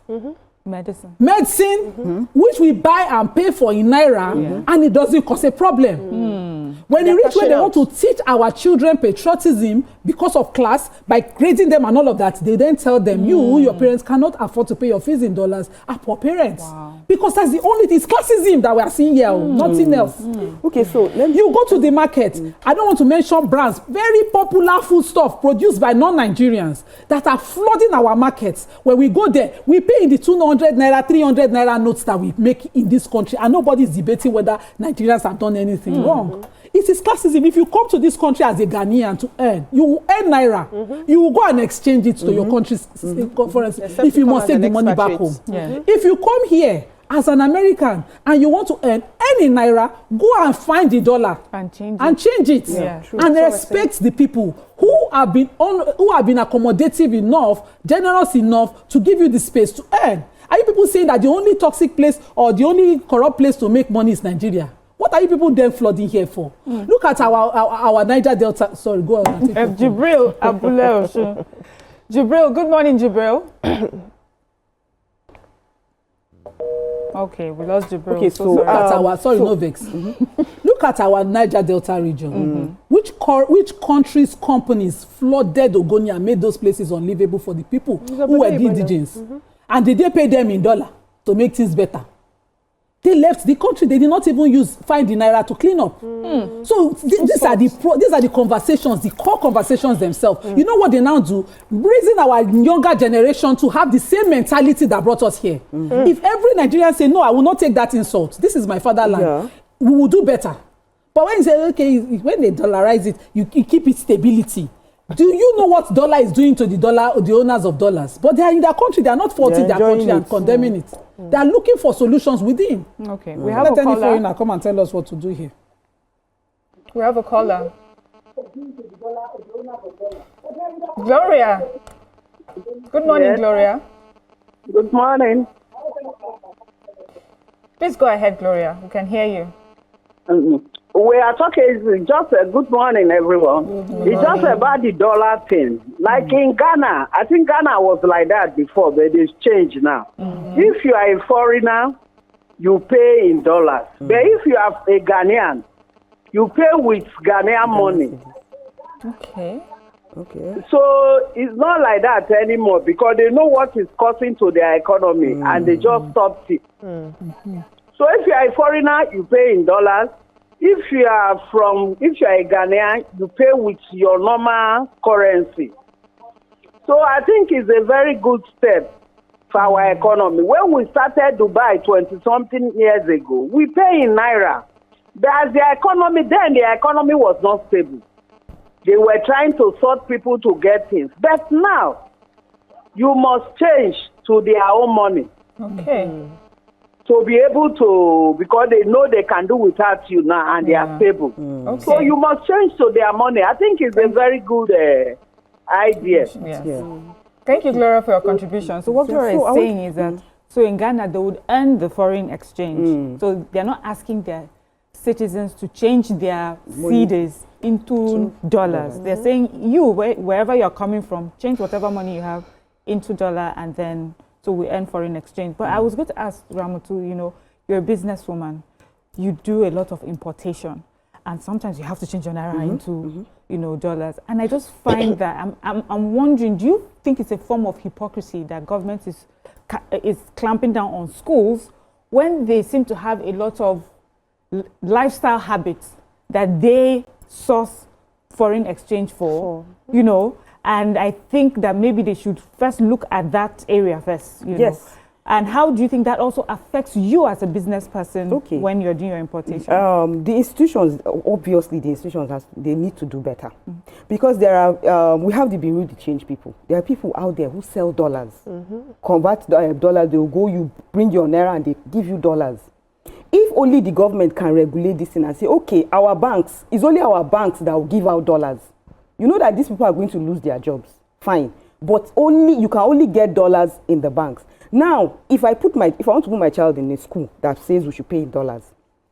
Medicine, which we buy and pay for in Naira, and it doesn't cause a problem. When they reach where they want to teach our children patriotism because of class, by grading them and all of that, they then tell them, your parents cannot afford to pay your fees in dollars, are poor parents. Because that's the only thing, it's classism that we are seeing here, nothing else. Okay, so you go to the market, I don't want to mention brands, very popular food stuff produced by non-Nigerians that are flooding our markets. When we go there, we pay in the 200 naira, 300 naira notes that we make in this country, and nobody is debating whether Nigerians have done anything wrong. It is classism. If you come to this country as a Ghanaian to earn, you will earn Naira. You will go and exchange it to your country's currency if you must take the money back home. If you come here as an American and you want to earn in Naira, go and find the dollar and change it. And respect the people who have been accommodative enough, generous enough to give you the space to earn. Are you people saying that the only toxic place or the only corrupt place to make money is Nigeria? What are you people then flooding here for? Look at our Niger Delta. Sorry, go on. Jibril Abule. Jibril, good morning, Jibril. Okay, we lost Jibril. Okay, so look at our Novex. Look at our Niger Delta region. Which countries' companies flooded Ogoni and made those places unlivable for the people who were the indigenous? And did they pay them in dollar to make things better? They left the country. They did not even find the Naira to clean up. So these are the conversations, the core conversations themselves. You know what they now do? Raising our younger generation to have the same mentality that brought us here. If every Nigerian say, no, I will not take that insult. This is my fatherland. We will do better. But when you say, okay, when they dollarize it, you keep it stability. Do you know what dollar is doing to the owners of dollars? But they are in their country. They are not faulting their country and condemning it. They are looking for solutions within. Okay, we have a caller. Let any foreigner come and tell us what to do here. We have a caller. Gloria. Good morning, Gloria. Good morning. Please go ahead, Gloria. We can hear you. We are talking, just a good morning, everyone. It's just about the dollar thing. Like in Ghana, I think Ghana was like that before, but it's changed now. If you are a foreigner, you pay in dollars. But if you are a Ghanaian, you pay with Ghanaian money. Okay. So it's not like that anymore because they know what is costing to their economy and they just stopped it. So if you are a foreigner, you pay in dollars. If you are a Ghanaian, you pay with your normal currency. So I think it's a very good step for our economy. When we started Dubai 20-something years ago, we pay in Naira. But as the economy was not stable. They were trying to sort people to get things. But now, you must change to their own money. Okay. To be able to, because they know they can do without you now and they are stable. Okay. So you must change to their money. I think it's a very good idea. Thank you, Gloria, for your contribution. So what Gloria is saying is that, so in Ghana, they would earn the foreign exchange. So they're not asking their citizens to change their cedis into dollars. They're saying, wherever you're coming from, change whatever money you have into dollar and then so we earn foreign exchange. But I was going to ask Ramatu, you're a businesswoman. You do a lot of importation. And sometimes you have to change your Naira into, dollars. And I just find that, I'm wondering, do you think it's a form of hypocrisy that government is clamping down on schools when they seem to have a lot of lifestyle habits that they source foreign exchange for, And I think that maybe they should first look at that area first, Yes. And how do you think that also affects you as a business person when you're doing your importation? The institutions, obviously, they need to do better. Because there are, we have the Bureau de Change people. There are people out there who sell dollars. Convert dollars, they will go, you bring your naira and they give you dollars. If only the government can regulate this thing and say, okay, our banks, it's only our banks that will give out dollars. You know that these people are going to lose their jobs. Fine. But you can only get dollars in the banks. Now, if I want to put my child in a school that says we should pay in dollars,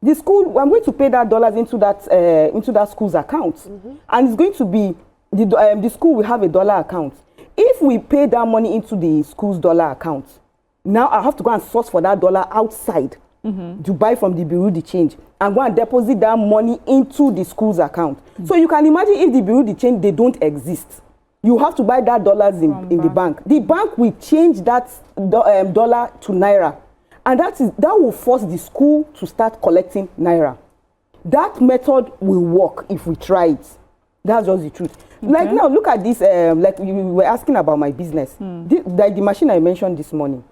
the school, I'm going to pay that dollars into that school's account, and it's going to be the school will have a dollar account. If we pay that money into the school's dollar account, now I have to go and source for that dollar outside to buy from the Bureau de Change and go and deposit that money into the school's account. So you can imagine if the Bureau de Change they don't exist. You have to buy that dollars in the bank. The bank will change that dollar to naira, and that will force the school to start collecting naira. That method will work if we try it. That's just the truth. Like now, look at this. Like you were asking about my business. The machine I mentioned this morning,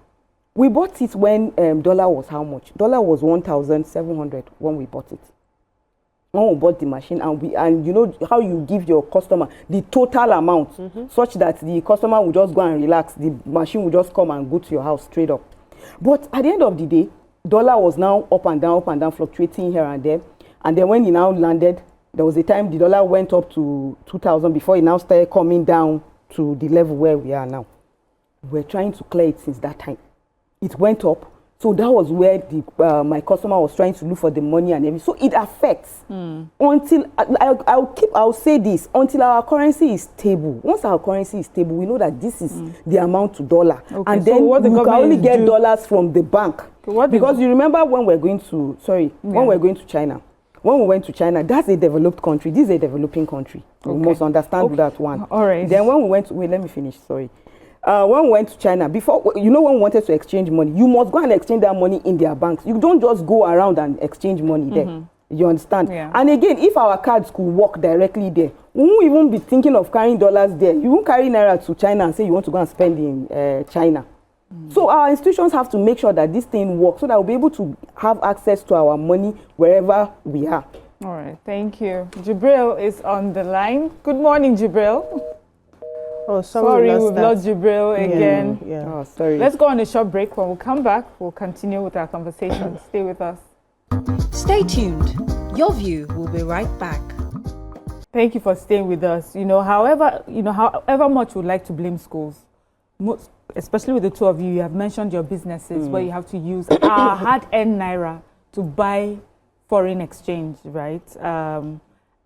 we bought it when dollar was how much? Dollar was 1,700 when we bought it. When we bought the machine, and you know how you give your customer the total amount, such that the customer will just go and relax. The machine will just come and go to your house straight up. But at the end of the day, dollar was now up and down, fluctuating here and there. And then when he now landed, there was a time the dollar went up to 2,000 before it now started coming down to the level where we are now. We're trying to clear it since that time. It went up. So that was where my customer was trying to look for the money and everything. So it affects until I'll say this, until our currency is stable. Once our currency is stable, we know that this is the amount to dollar. Okay, and so then we can only get dollars from the bank. Because you remember when we're going to, when we're going to China. When we went to China, that's a developed country. This is a developing country. We must understand that one. All right. Then when we went to, wait, let me finish, sorry. When we went to China, before, you know, when we wanted to exchange money, you must go and exchange that money in their banks. You don't just go around and exchange money there. You understand? Yeah. And again, if our cards could work directly there, we won't even be thinking of carrying dollars there. You won't carry naira to China and say you want to go and spend in China. So our institutions have to make sure that this thing works so that we'll be able to have access to our money wherever we are. All right, thank you. Jibril is on the line. Good morning, Jibril. Oh, sorry, we've lost Jibril again. Yeah. Oh, sorry. Let's go on a short break. When we come back, we'll continue with our conversation. Stay with us. Stay tuned. Your View will be right back. Thank you for staying with us. However much we'd like to blame schools, especially with the two of you, you have mentioned your businesses where you have to use our hard-earned naira to buy foreign exchange, right?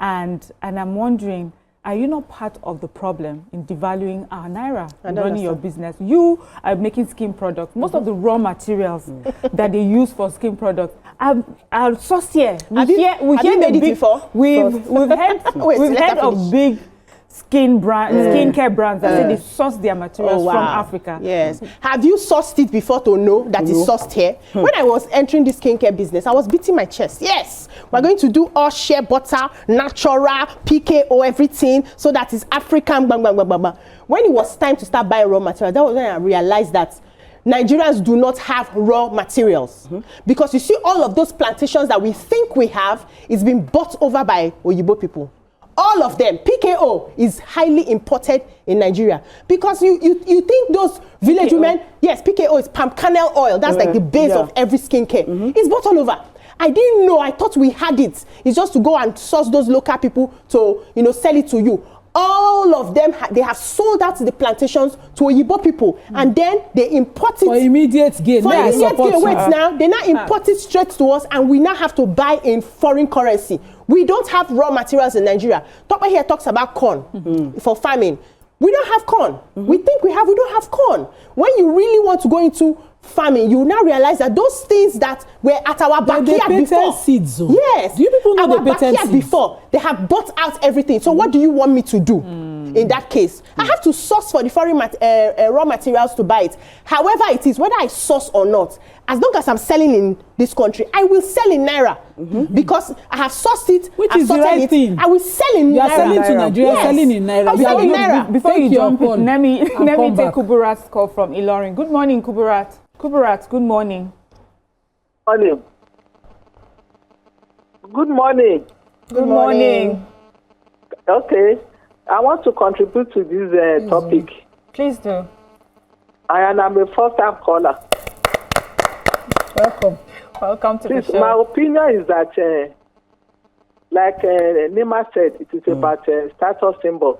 And I'm wondering, are you not part of the problem in devaluing our naira and running your business? You are making skin products. Most of the raw materials that they use for skin products are sourced here. Have you made it before? We've heard of big skincare brands that say they source their materials from Africa. Yes. Have you sourced it before to know that it's sourced here? When I was entering this skincare business, I was beating my chest. Yes, we're going to do all shea butter, natural, PKO, everything, so that it's African. Bang, bang, bang, bang, bang. When it was time to start buying raw materials, that was when I realized that Nigerians do not have raw materials. Because you see, all of those plantations that we think we have is being bought over by Oyibo people. All of them. PKO is highly imported in Nigeria because you think those village women, yes, PKO is palm kernel oil. That's like the base of every skincare. It's bought all over. I didn't know. I thought we had it. It's just to go and source those local people to sell it to you. All of them, they have sold out the plantations to Oyibo people, and then they import it for immediate gain. For immediate gain. Wait, now they now import it straight to us, and we now have to buy in foreign currency. We don't have raw materials in Nigeria. Tokwe here talks about corn for farming. We don't have corn. We think we don't have corn. When you really want to go into farming, you now realize that those things that were at our backyard before, seeds, yes, do you people know our backyard before, they have bought out everything. So what do you want me to do in that case? I have to source for the foreign raw materials to buy it. However it is, whether I source or not, as long as I'm selling in this country, I will sell in naira because I have sourced it. Which is the right thing. I will sell in naira. You are selling to Nigeria, selling in naira. I'm selling in naira. Before you jump in, let me take Kuburat's call from Ilorin. Good morning, Kuburat. Kuburat, good morning. Morning. Good morning. Good morning. Okay. I want to contribute to this topic. Please do. And I'm a first-time caller. Welcome. Welcome to Please, the show. my opinion is that, like Nima said, it is about status symbol.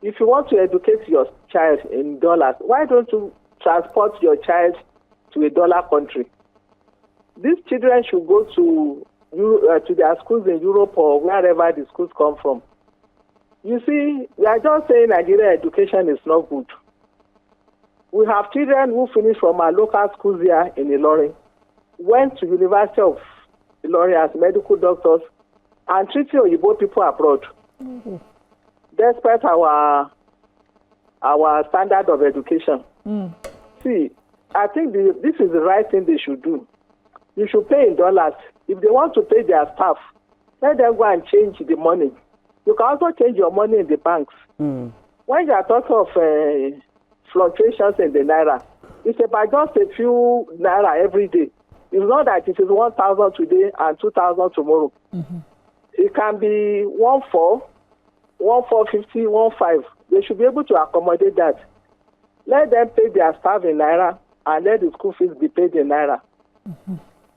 If you want to educate your child in dollars, why don't you transport your child to a dollar country? These children should go to their schools in Europe or wherever the schools come from. You see, we are just saying Nigerian education is not good. We have children who finish from our local schools here in Ilorin, went to University of Ilorin as medical doctors, and treating Oyibo people abroad. Mm-hmm. Despite our standard of education. See, I think this is the right thing they should do. You should pay in dollars. If they want to pay their staff, let them go and change the money. You can also change your money in the banks. When you are talking of fluctuations in the naira, it's about just a few naira every day. It's not that it is 1,000 today and 2,000 tomorrow. It can be 1,450, 1,5. They should be able to accommodate that. Let them pay their staff in naira and let the school fees be paid in naira.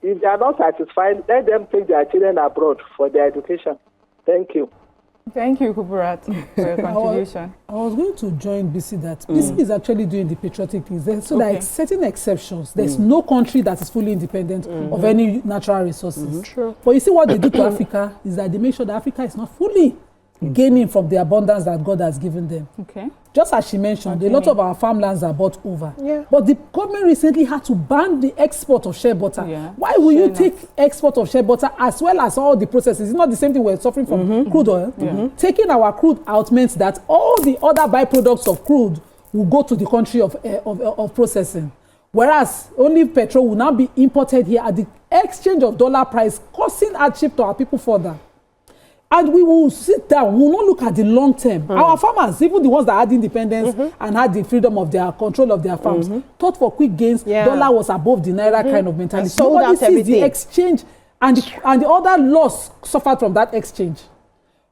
If they are not satisfied, let them take their children abroad for their education. Thank you. Thank you, Kuburat, for your contribution. I was going to join Beecee that Beecee is actually doing the patriotic things. So there are certain exceptions. There's no country that is fully independent of any natural resources. True. But you see what they do to Africa is that they make sure that Africa is not fully gaining from the abundance that God has given them. Okay. Just as she mentioned, a lot of our farmlands are bought over. Yeah. But the government recently had to ban the export of shea butter. Yeah. Why will you take export of shea butter as well as all the processes? It's not the same thing we're suffering from crude oil. Taking our crude out means that all the other byproducts of crude will go to the country of processing. Whereas only petrol will now be imported here at the exchange of dollar price, causing hardship to our people further. And we will sit down, we will not look at the long term. Our farmers, even the ones that had independence and had the freedom of their control of their farms, thought for quick gains, dollar was above the naira kind of mentality. Nobody sees the exchange and the other loss suffered from that exchange.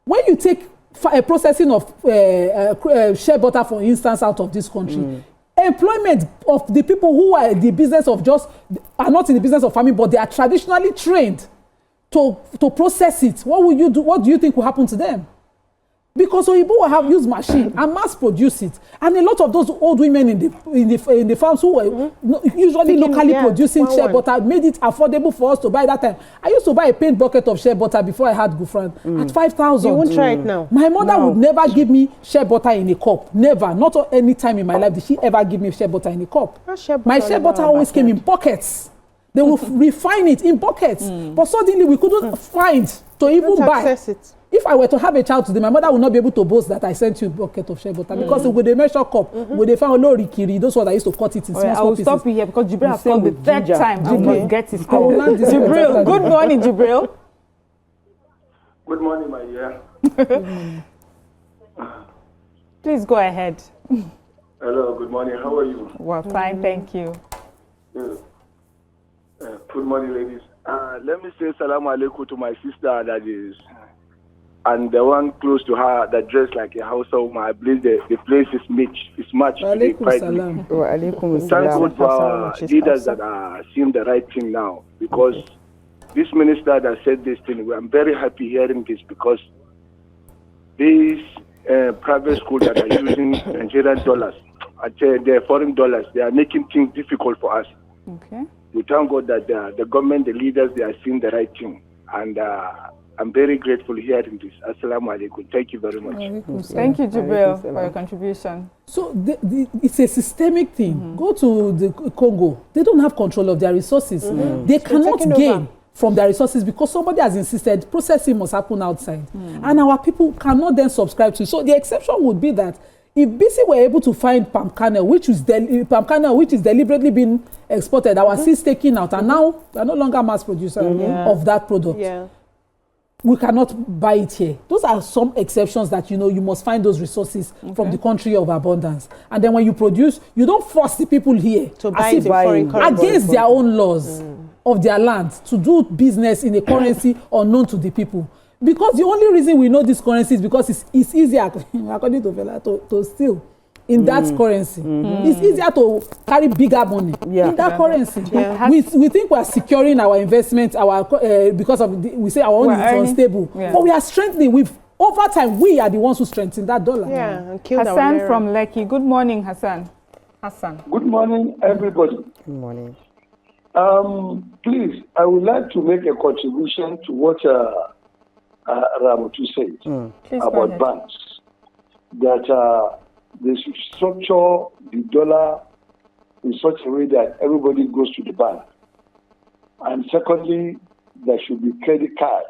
When you take a processing of shea butter, for instance, out of this country, employment of the people who are in the business of are not in the business of farming, but they are traditionally trained to process it, what will you do? What do you think will happen to them? Because Oyibo will have used machine and mass produce it, and a lot of those old women in the farms who were usually locally producing shea butter made it affordable for us to buy that time. I used to buy a paint bucket of shea butter before I had Gufran at 5,000. You won't try it now. My mother would never give me shea butter in a cup. Never, not any time in my life did she ever give me shea butter in a cup. My shea butter always came in pockets. They will refine it in buckets. But suddenly we couldn't find to even buy. It. If I were to have a child today, my mother would not be able to boast that I sent you a bucket of shea butter because with a measure cup, with they found Lori Kiri, those ones that used to cut it in small pieces. I will stop you here because Jibril has called the third time. Jibril get his call. Jibril, good morning, Jibril. Good morning, my dear. Please go ahead. Hello, good morning. How are you? Well, fine, thank you. Good morning, ladies. Let me say salam alaikum to my sister that is, and the one close to her that dressed like a household. I believe the place is matched. Alaikum salam. Alaikum Thank God for our leaders that are seeing the right thing now, because this minister that said this thing, I'm very happy hearing this, because these private schools that are using Nigerian dollars, their foreign dollars, they are making things difficult for us. Okay. We thank God that the government, the leaders, they are seeing the right thing. And I'm very grateful hearing this. Assalamu alaikum. Thank you very much. Thank you, Jibril, for your contribution. So it's a systemic thing. Go to the Congo. They don't have control of their resources. They cannot gain from their resources because somebody has insisted processing must happen outside. And our people cannot then subscribe to it. So the exception would be that if Beecee were able to find palm kernel, which is deliberately being exported, our seeds taken out, and now we are no longer mass producer of that product. we cannot buy it here. Those are some exceptions that, you know, you must find those resources from the country of abundance. And then when you produce, you don't force the people here to buy it in foreign currency against their own laws of their land to do business in a currency unknown to the people. Because the only reason we know this currency is because it's easier, according to Fela, to steal in that currency. It's easier to carry bigger money in that currency. We think we are securing our investment, because of we say our own is unstable, but we are strengthening. Over time, we are the ones who strengthen that dollar. And Hassan from Lekki. Good morning, Hassan. Good morning, everybody. Good morning. Please, I would like to make a contribution to what Ramatu said about banks. That they should structure the dollar in such a way that everybody goes to the bank. And secondly, there should be credit card.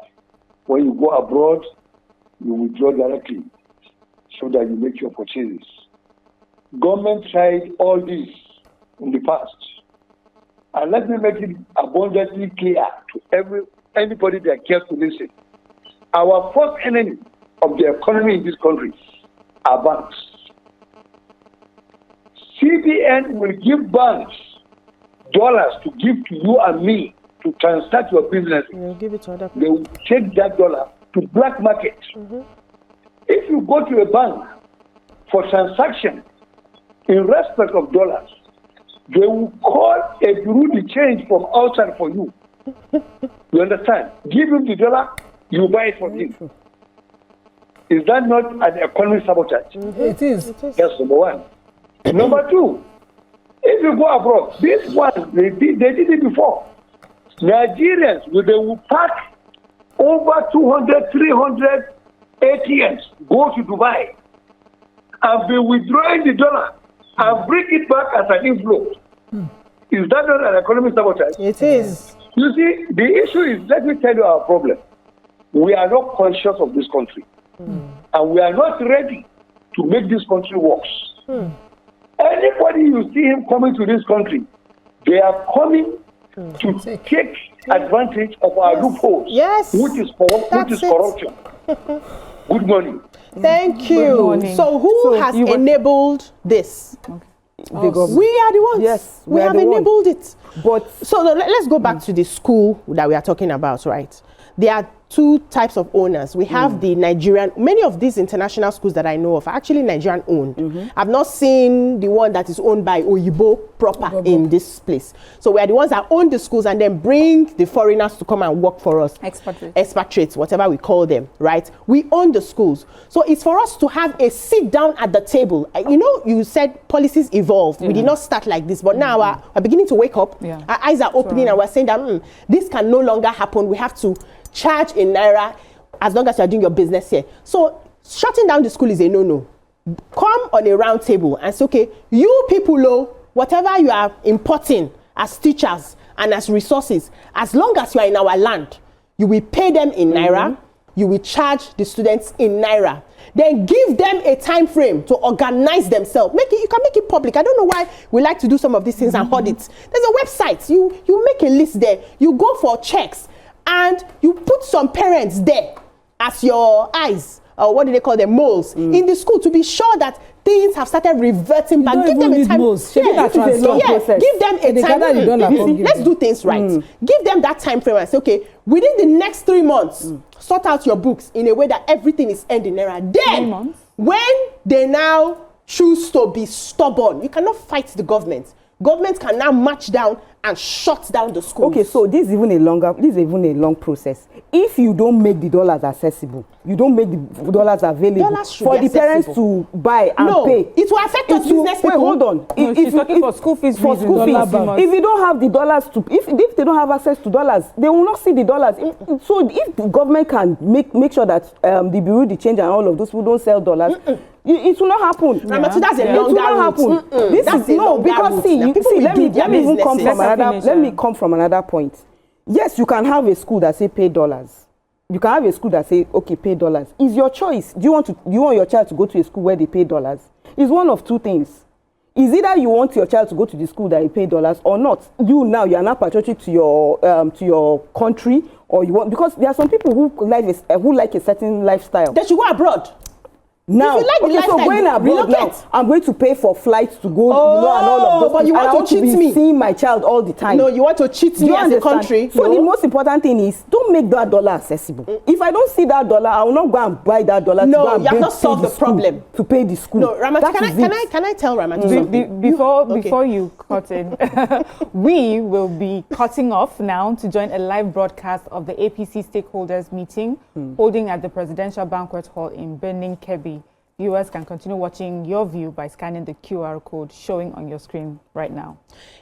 When you go abroad, you withdraw directly so that you make your purchases. Government tried all this in the past. And let me make it abundantly clear to anybody that cares to listen. Our first enemy of the economy in this country are banks. CBN will give banks dollars to give to you and me to transact your business. They'll give it to other people. They will take that dollar to black market. If you go to a bank for transaction in respect of dollars, they will call a bureau de change from outside for you. You understand? Give him the dollar, you buy it from him. Is that not an economic sabotage? It is. That's number one. Number two, if you go abroad, this one, they did it before. Nigerians, they will pack over 200, 300 ATMs, go to Dubai, and be withdrawing the dollar and bring it back as an inflow. Is that not an economic sabotage? It is. You see, the issue is, let me tell you our problem. We are not conscious of this country. And we are not ready to make this country work. Anybody you see him coming to this country, they are coming to take advantage of our loopholes, which is corruption. Good morning. Thank you. So who has enabled this? We are the ones. Yes, we have enabled it. But so let's go back to the school that we are talking about, right? There are two types of owners. We have the Nigerian, many of these international schools that I know of are actually Nigerian owned. I've not seen the one that is owned by Oyibo proper in this place. So we are the ones that own the schools and then bring the foreigners to come and work for us. Expatriates, whatever we call them, right? We own the schools. So it's for us to have a sit down at the table. You know, you said policies evolved. We did not start like this, but now we're beginning to wake up. Our eyes are opening and we're saying that this can no longer happen. We have to charge in Naira as long as you're doing your business here. So shutting down the school is a no-no. Come on a round table and say, okay, you people, whatever you are importing as teachers and as resources, as long as you are in our land, you will pay them in Naira, you will charge the students in Naira. Then give them a time frame to organize themselves. You can make it public. I don't know why we like to do some of these things and hold it. There's a website. You make a list there. You go for checks. And you put some parents there as your eyes, or what do they call them, moles, in the school to be sure that things have started reverting back. Give them a time. Give them a time. Let's do things right. Give them that time frame and say, okay, within the next 3 months, sort out your books in a way that everything is ending there. Then, when they now choose to be stubborn, you cannot fight the government. Government can now march down and shut down the schools. Okay, so this is even a long process. If you don't make the dollars accessible, you don't make the dollars available for the parents to buy and pay. It will affect us business people. Wait, hold on. She's talking for school fees. For school fees. If you don't have the dollars if they don't have access to dollars, they will not see the dollars. So if the government can make sure that the bureau de change and all of those people don't sell dollars, it will not happen. That's a longer route. This is because let me come from another point. Yes, you can have a school that say pay dollars. You can have a school that say, okay, pay dollars. It's your choice. Do you want your child to go to a school where they pay dollars? It's one of two things. Is either you want your child to go to the school that you pay dollars or not. You are not patriotic to your country, or you want, because there are some people who like a certain lifestyle. They should go abroad. Now, if you like the okay, so lifestyle, going abroad now, relocate. I'm going to pay for flights to go, and all of those. But you and I want to cheat be me? Seeing my child all the time. No, you want to cheat Do me you as understand? a country. So the most important thing is don't make that dollar accessible. If I don't see that dollar, I will not go and buy that dollar. No, to go and you have pay not solved the problem. To pay the school. No, Ramati, can I tell Ramati something? Before you cut in, we will be cutting off now to join a live broadcast of the APC stakeholders meeting holding at the Presidential Banquet Hall in Benin, Kebbi. Viewers can continue watching Your View by scanning the QR code showing on your screen right now.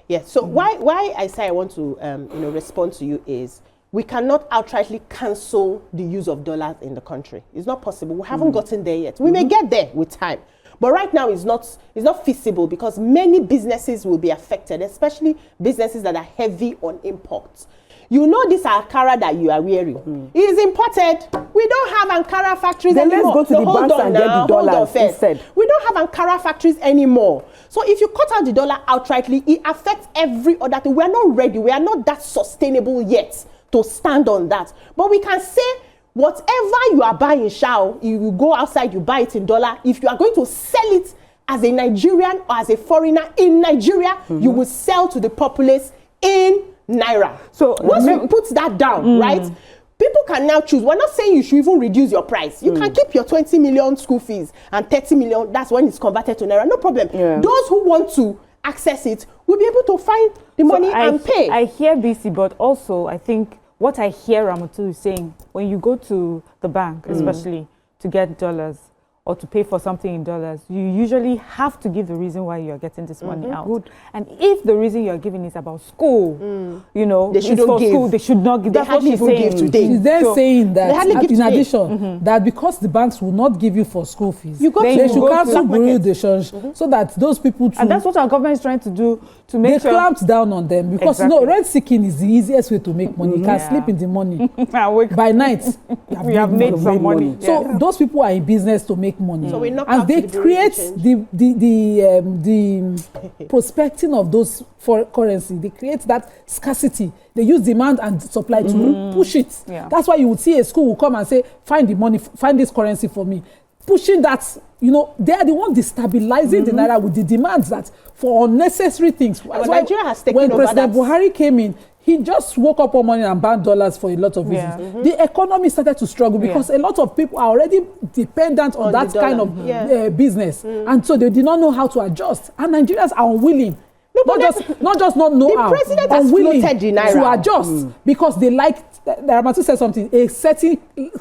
Yes. So why I say I want to respond to you is we cannot outrightly cancel the use of dollars in the country. It's not possible. We haven't gotten there yet. We may get there with time. But right now it's not feasible because many businesses will be affected, especially businesses that are heavy on imports. You know this Ankara that you are wearing. It is imported. We don't have Ankara factories anymore. Let's go to the banks and get the dollars instead. We don't have Ankara factories anymore. So if you cut out the dollar outrightly, it affects every other thing. We are not ready. We are not that sustainable yet to stand on that. But we can say whatever you are buying, you go outside, you buy it in dollar. If you are going to sell it as a Nigerian or as a foreigner in Nigeria, you will sell to the populace in Naira. So once we put that down, right, people can now choose. We're not saying you should even reduce your price. You can keep your 20 million school fees and 30 million. That's when it's converted to Naira. No problem. Yeah. Those who want to access it will be able to find the money and pay. I hear Beecee, but also I think what I hear Ramatu is saying, when you go to the bank, especially to get dollars, or to pay for something in dollars, you usually have to give the reason why you're getting this money out. Good. And if the reason you're giving is about school, you know, they shouldn't give. School, they should not give. That's what she's saying. She's then saying that, in addition, that because the banks will not give you for school fees, they should cancel bureau de change so that those people too. And that's what our government is trying to do to make sure. They clamped down on them because, you know, rent seeking is the easiest way to make money. You can sleep in the money. By night, we have made some money. So those people are in business to make money. So and they create the prospecting of those for currency. They create that scarcity. They use demand and supply to push it. Yeah. That's why you would see a school will come and say, find the money, find this currency for me. Pushing that, you know, they are the one destabilizing the Naira with the demands that for unnecessary things. Nigeria has taken when over President Buhari came in, he just woke up one morning and banned dollars for a lot of reasons. The economy started to struggle because a lot of people are already dependent on that kind of business. And so they did not know how to adjust. And Nigerians are unwilling. Not just not know how, unwilling to adjust because they like, Ramatu said something, a certain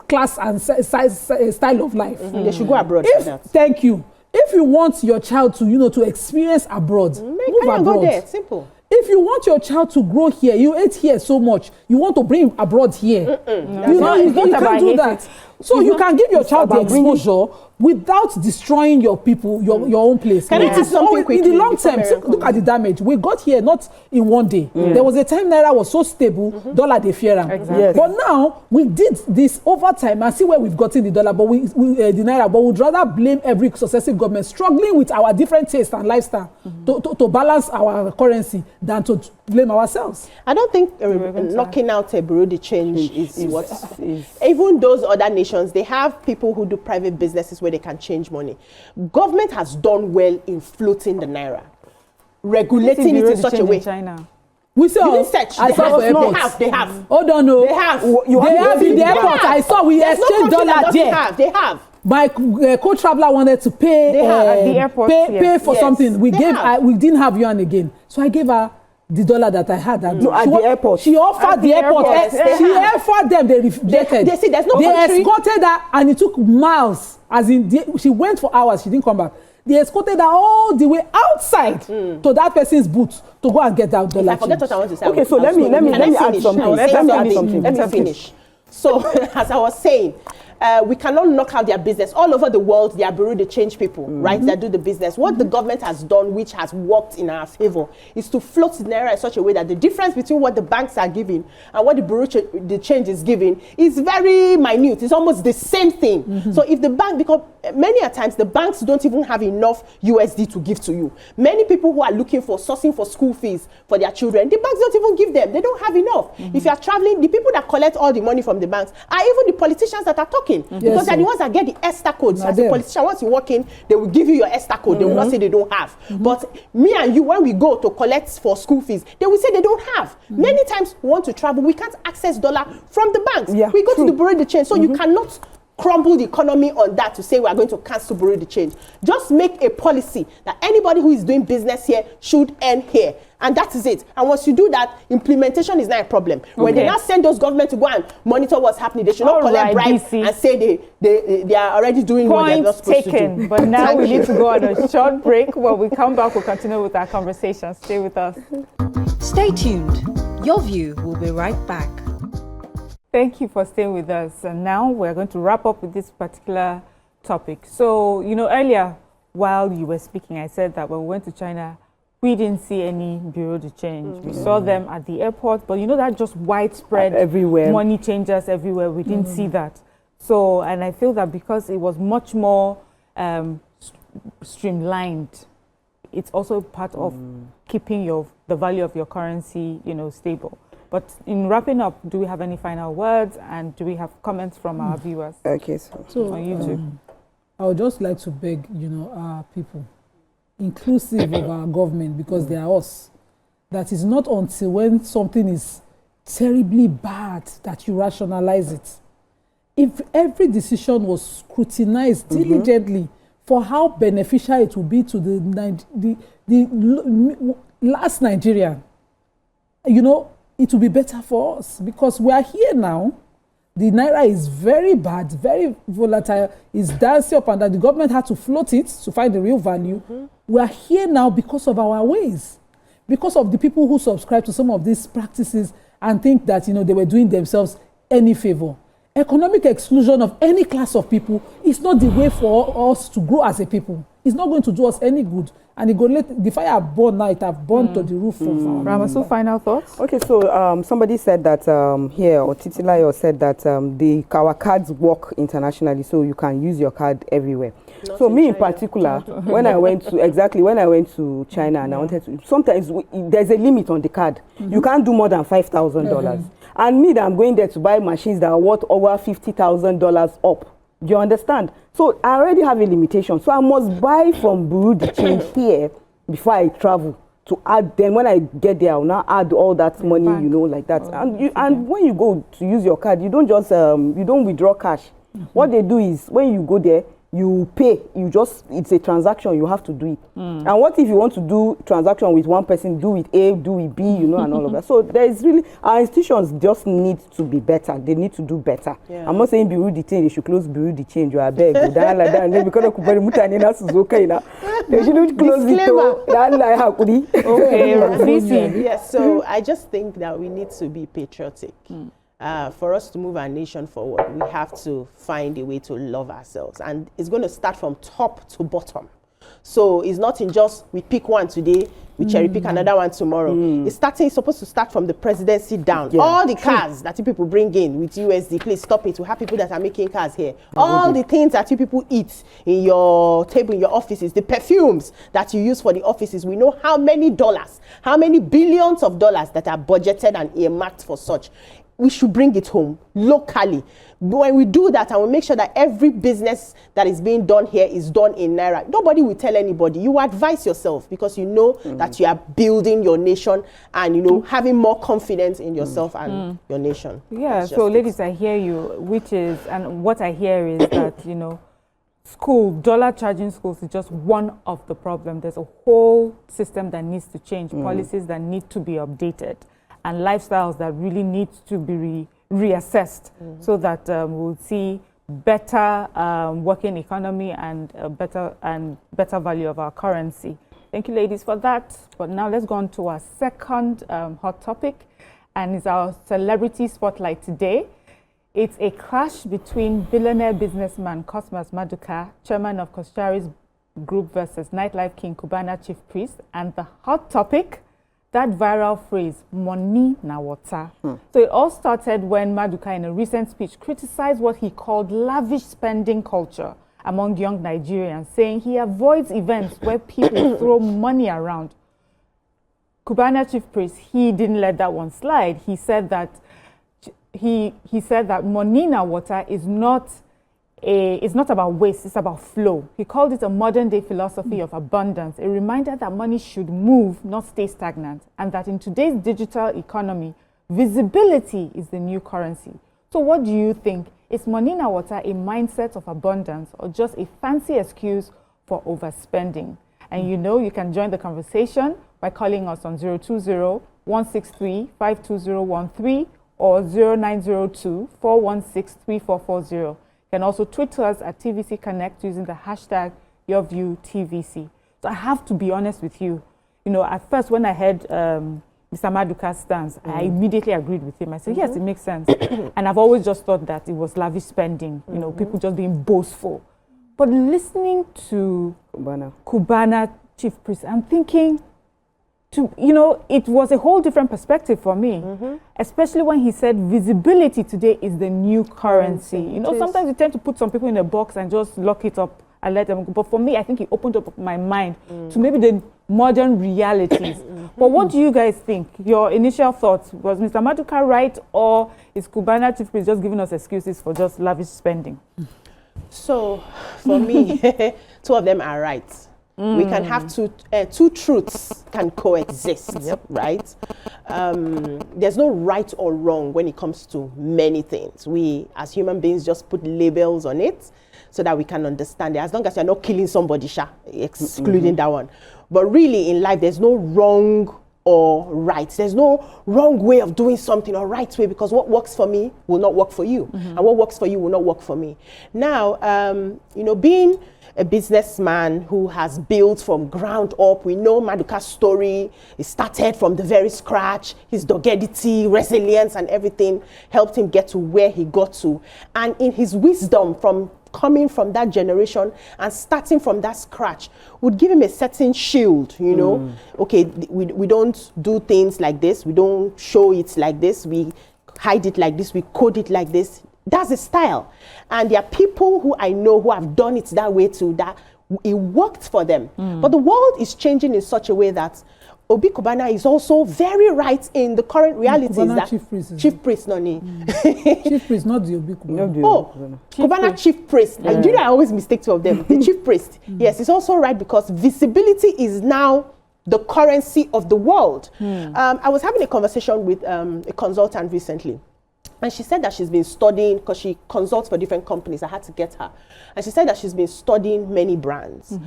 class and style of life. They should go abroad. Thank you. If you want your child to, you know, to experience abroad, move abroad. Go there. Simple. If you want your child to grow here, you ate here so much, you want to bring him abroad here. You can't do that. So you can give your child the exposure without destroying your people, your own place. Can I ask something quickly? In the long term, look at the damage. We got here not in one day. There was a time Naira was so stable, dollar they fear. Exactly. But now we did this over time and see where we've gotten the dollar, but the Naira. But we'd rather blame every successive government struggling with our different tastes and lifestyle to balance our currency than to blame ourselves. I don't think knocking out a bureau de change is what. Even those other nations, they have people who do private businesses where they can change money. Government has done well in floating the Naira, regulating it in such a way. China. We saw. You didn't search. They have. Hold on, no. They have. They have in the airport. I saw we exchanged dollar there. They have. My co-traveler wanted to pay. At the airport. Pay for something. We didn't have yuan again, so I gave her the dollar that I had. At the airport. She offered the airport. She offered them. They rejected. They see there's no They country. escorted her, and it took miles. As in, she went for hours. She didn't come back. They escorted her all the way outside to that person's booth to go and get that dollar. I forget what I want to say. Okay, so let me add something. Let me finish. So as I was saying, we cannot knock out their business. All over the world, there are bureau de change people, right, that do the business. What the government has done, which has worked in our favor, is to float the naira in such a way that the difference between what the banks are giving and what the bureau de change is giving is very minute. It's almost the same thing. So if the bank, because many a times the banks don't even have enough USD to give to you. Many people who are looking for sourcing for school fees for their children, the banks don't even give them. They don't have enough. If you are traveling, the people that collect all the money from the banks are even the politicians that are talking, because they're the ones that get the ESTA codes. As a politician, once you walk in, they will give you your ESTA code. They will not say they don't have. But me and you, when we go to collect for school fees, they will say they don't have. Many times we want to travel, we can't access dollar from the banks. We go to the bureau de change. So you cannot crumble the economy on that to say we are going to cancel bureau de change. Just make a policy that anybody who is doing business here should earn here. And that is it. And once you do that, implementation is not a problem. When they now send those government to go and monitor what's happening, they should not collect bribes and say they are already doing what they're not supposed to do. But now we need to go on a short break. When we come back, we'll continue with our conversation. Stay with us. Stay tuned. Your View will be right back. Thank you for staying with us. And now we're going to wrap up with this particular topic. So, earlier, while you were speaking, I said that when we went to China, we didn't see any bureau de change. We saw them at the airport, but that just widespread everywhere. Money changers everywhere. We didn't see that. So, and I feel that because it was much more streamlined, it's also part of keeping the value of your currency, stable. But in wrapping up, do we have any final words, and do we have comments from our viewers? Okay, so on YouTube. I would just like to beg, our people, inclusive of our government, because they are us, that is not until when something is terribly bad that you rationalize it. If every decision was scrutinized diligently for how beneficial it would be to the last Nigerian, it will be better for us, because we are here now. The naira is very bad, very volatile. It's dancing up, and that the government had to float it to find the real value. We are here now because of our ways, because of the people who subscribe to some of these practices and think that they were doing themselves any favor. Economic exclusion of any class of people is not the way for us to grow as a people. It's not going to do us any good. And it go let the fire burn now, it have burned to the roof of our Ramasu, final thoughts? Okay, so somebody said that here, or Titilayo said that our cards work internationally, so you can use your card everywhere. Not so me in particular, when I went to China and I wanted to, sometimes there's a limit on the card. You can't do more than $5,000. And me, that I'm going there to buy machines that are worth over $50,000 up. Do you understand? So I already have a limitation. So I must buy from bureau de change here before I travel to add. Then when I get there, I'll now add all that money, like that. And when you go to use your card, you don't just you don't withdraw cash. What they do is when you go there, you pay. It's a transaction. You have to do it. And what if you want to do transaction with one person? Do with A, do with B, and all of that. So there is really, our institutions just need to be better. They need to do better. Yeah. I'm not saying bureau de change. They should close bureau de change. You are beg. Like that. And then because of they shouldn't close it. Okay, yes. So I just think that we need to be patriotic. For us to move our nation forward, we have to find a way to love ourselves. And it's going to start from top to bottom. So it's not in just we pick one today, we cherry pick another one tomorrow. It's supposed to start from the presidency down. Yeah. All the cars that you people bring in with USD, please stop it. We have people that are making cars here. All the things that you people eat in your table, in your offices, the perfumes that you use for the offices, we know how many dollars, how many billions of dollars that are budgeted and earmarked for such. We should bring it home locally. When we do that and we make sure that every business that is being done here is done in naira, nobody will tell anybody. You advise yourself because you know that you are building your nation and having more confidence in yourself and your nation. Yeah. So, ladies, I hear you. And what I hear is that dollar charging schools is just one of the problems. There's a whole system that needs to change, policies that need to be updated, and lifestyles that really need to be reassessed so that we'll see better working economy and better value of our currency. Thank you, ladies, for that. But now let's go on to our second hot topic, and it's our celebrity spotlight today. It's a clash between billionaire businessman Cosmas Maduka, chairman of Koshari's Group, versus nightlife king Cubana chief priest, and the hot topic, that viral phrase, money na water. So it all started when Maduka, in a recent speech, criticized what he called lavish spending culture among young Nigerians, saying he avoids events where people throw money around. Cubana chief priest, he didn't let that one slide. He said that money na water is not about waste, it's about flow. He called it a modern day philosophy of abundance, a reminder that money should move, not stay stagnant, and that in today's digital economy, visibility is the new currency. So what do you think? Is money na water a mindset of abundance or just a fancy excuse for overspending? And you can join the conversation by calling us on 020-163-52013 or 0902-416-3440. You can also tweet us at TVC Connect using the hashtag YourViewTVC. So I have to be honest with you. At first when I heard Mr. Maduka's stance, I immediately agreed with him. I said, yes, it makes sense. And I've always just thought that it was lavish spending, people just being boastful. But listening to Cubana chief priest, I'm thinking, it was a whole different perspective for me, especially when he said visibility today is the new currency. Sometimes you tend to put some people in a box and just lock it up and let them go. But for me, I think he opened up my mind to maybe the modern realities. But what do you guys think? Your initial thoughts, was Mr. Maduka right, or is Cubana chief priest just giving us excuses for just lavish spending? So, for me, two of them are right. We can have two truths can coexist, right? There's no right or wrong when it comes to many things. We, as human beings, just put labels on it so that we can understand it. As long as you're not killing somebody, excluding that one. But really, in life, there's no wrong or right. There's no wrong way of doing something or right way, because what works for me will not work for you. And what works for you will not work for me. Now, being a businessman who has built from ground up, we know Maduka's story. He started from the very scratch. His doggedity, resilience, and everything helped him get to where he got to. And in his wisdom, from coming from that generation and starting from that scratch, would give him a certain shield, Okay, we don't do things like this. We don't show it like this. We hide it like this. We code it like this. That's a style. And there are people who I know who have done it that way too, that it worked for them. But the world is changing in such a way that Obi Cubana is also very right in the current realities. That chief priest, Noni. Chief priest, not the Obi Cubana. Cubana chief priest. I always mistake two of them. The chief priest. Yes, it's also right because visibility is now the currency of the world. I was having a conversation with a consultant recently. And she said that she's been studying, because she consults for different companies. I had to get her. And she said that she's been studying many brands.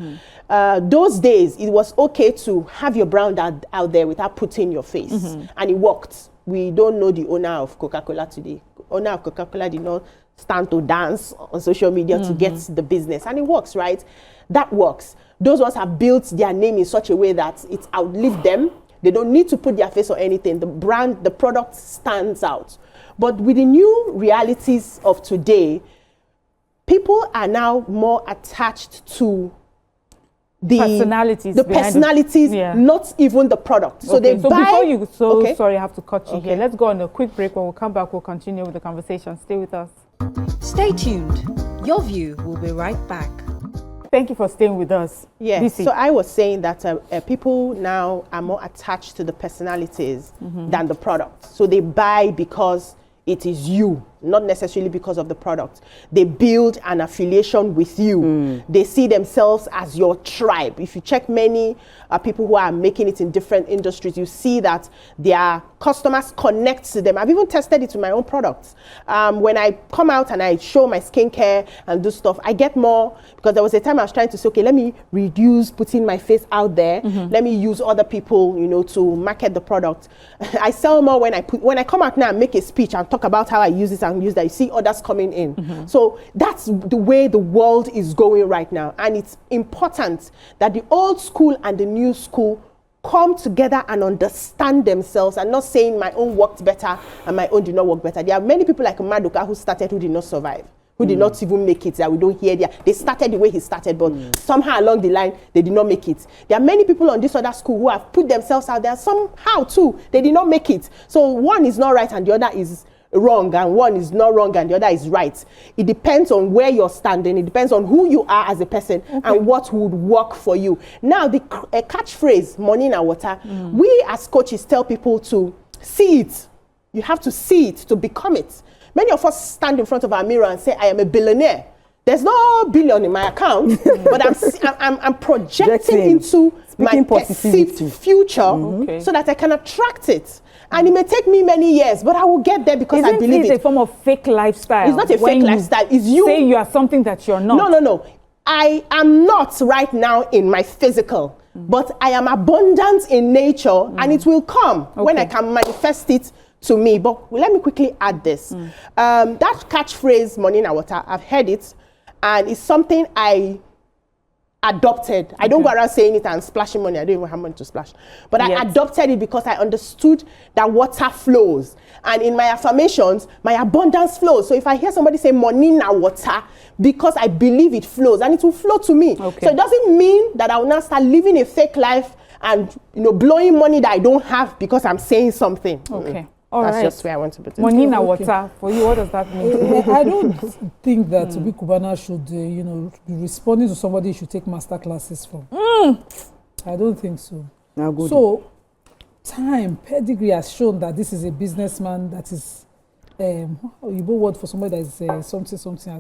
Those days, it was okay to have your brand out there without putting your face. And it worked. We don't know the owner of Coca-Cola today. Owner of Coca-Cola did not stand to dance on social media to get the business. And it works, right? That works. Those ones have built their name in such a way that it's outlived them. They don't need to put their face or anything. The brand, the product stands out. But with the new realities of today, people are now more attached to the personalities, not even the product. So they buy. Sorry, I have to cut you here. Let's go on a quick break. When we come back, we'll continue with the conversation. Stay with us. Stay tuned. Your View will be right back. Thank you for staying with us. Yeah, Beecee. So I was saying that people now are more attached to the personalities than the product. So they buy because it is you, not necessarily because of the product. They build an affiliation with you. They see themselves as your tribe. If you check many people who are making it in different industries, you see that their customers connect to them. I've even tested it with my own products. When I come out and I show my skincare and do stuff, I get more, because there was a time I was trying to say, okay, let me reduce putting my face out there. Let me use other people, to market the product. I sell more when I come out now and make a speech and talk about how I use this and use that. You see others coming in. So that's the way the world is going right now. And it's important that the old school and the new school come together and understand themselves and not saying my own worked better and my own did not work better. There are many people like Maduka who started who did not survive, who did not even make it, that we don't hear there. They started the way he started, but somehow along the line, they did not make it. There are many people on this other school who have put themselves out there somehow too. They did not make it. So one is not right and the other is wrong, and one is not wrong and the other is right. It depends on where you're standing. It depends on who you are as a person and what would work for you. Now, the catchphrase, money in our water, we as coaches tell people to see it. You have to see it to become it. Many of us stand in front of our mirror and say, I am a billionaire. There's no billion in my account, but I'm projecting into my perceived future so that I can attract it. And it may take me many years, but I will get there because I believe it. Isn't it a form of fake lifestyle? It's not a fake lifestyle. It's you. Say you are something that you're not. No. I am not right now in my physical, but I am abundant in nature, and it will come when I can manifest it to me. But let me quickly add this. That catchphrase, money in our water, I've heard it, and it's something I adopted. I don't go around saying it and splashing money. I don't even have money to splash. But I adopted it because I understood that water flows. And in my affirmations, my abundance flows. So if I hear somebody say money na water, because I believe it flows, and it will flow to me. So it doesn't mean that I will now start living a fake life and blowing money that I don't have because I'm saying something. That's just where I want to put it. Money na water. For you, what does that mean? I don't think that to be Cubana should, be responding to somebody you should take master classes from. I don't think so. So, time, pedigree has shown that this is a businessman that is, Igbo word for somebody that is something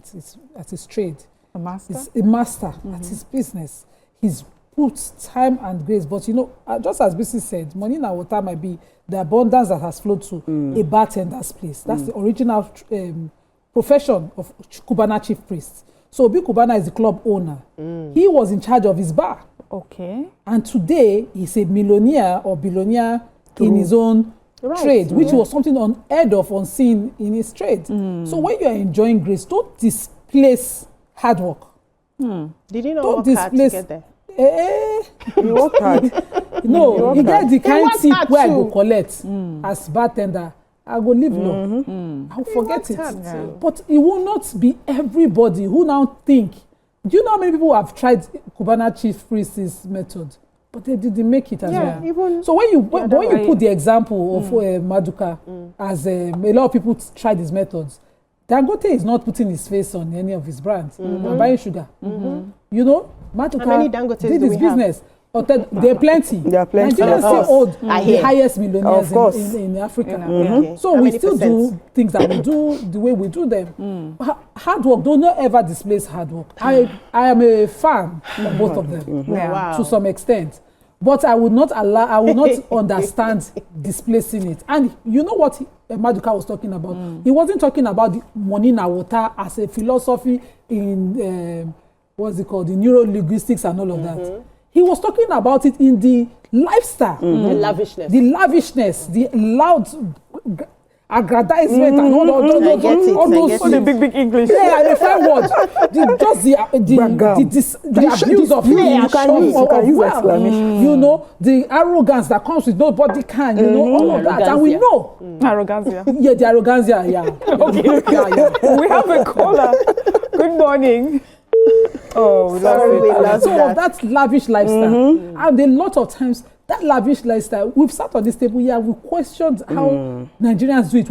at his trade. A master? It's a master at his business. He's put time and grace, but just as Beecee said, money in our water might be the abundance that has flowed to a bartender's place. That's the original profession of Cubana chief priest. So Obi Cubana is the club owner. He was in charge of his bar. And today he's a millionaire or billionaire in his own trade, which was something unheard of, unseen in his trade. So when you are enjoying grace, don't displace hard work. Did you not work hard to get there? You work hard. No, you get the kind tip where I go collect as bartender. I go live long. I'll forget it. But it will not be everybody who now think. Do you know how many people have tried Cubana chief priest's method, but they didn't make it as well? So when you put the example of Maduka as a lot of people tried his methods, Dangote is not putting his face on any of his brands. They're buying sugar. Maduka how many Dangotes did his business. There are plenty. Nigerians still hold the highest millionaires in Africa. So we still do things that we do the way we do them. Hard work, don't ever displace hard work. I am a fan of both of them to some extent. But I would not understand displacing it. And you know what Maduka was talking about? He wasn't talking about the money na water as a philosophy in the neuro-linguistics and all of that. He was talking about it in the lifestyle. The lavishness. The lavishness, the loud aggrandizement and all those the big English. Yeah, the five words. The abuse of you can use exclamation. The arrogance that comes with nobody can, all of that. And we know. Arrogance, yeah, the arrogance, We have a caller. Good morning. Oh, we lost it. That's lavish lifestyle. And a lot of times, that lavish lifestyle, we've sat on this table here, we questioned how Nigerians do it.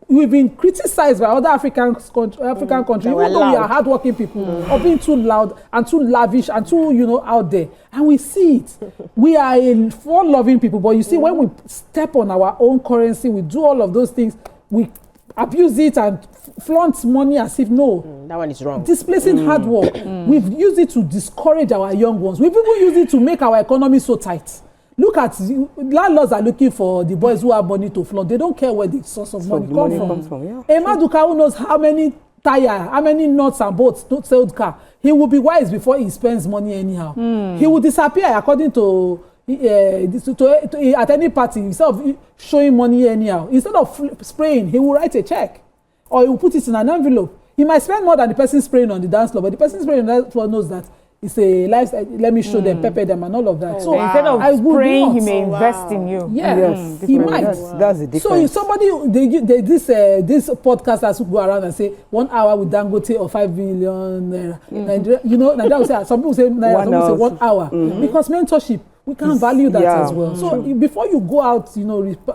We've been criticized by other African countries, even though we are hardworking people, of being too loud and too lavish and too, out there. And we see it. We are a fun-loving people, but you see, when we step on our own currency, we do all of those things, we abuse it and flaunt money as if that one is wrong. Displacing hard work. We've used it to discourage our young ones. We've even used it to make our economy so tight. Look at landlords are looking for the boys who have money to flaunt. They don't care where the source of money comes from. Maduka, who knows how many tires, how many nuts and bolts sold car, he will be wise before he spends money anyhow. He will disappear according to at any party. Instead of showing money anyhow, instead of spraying, he will write a check or he will put it in an envelope. He might spend more than the person spraying on the dance floor, but the person spraying on the dance floor knows that it's a lifestyle. Let me show them, pepper them, and all of that. So instead of spraying, he may invest in you. Yes, he might. That's the difference. So if somebody this podcasters who go around and say 1 hour with Dangote or 5 billion naira, Nigeria, Nigeria will say, some people say naira, some people say 1 hour, because mentorship, we can value that as well. So before you go out,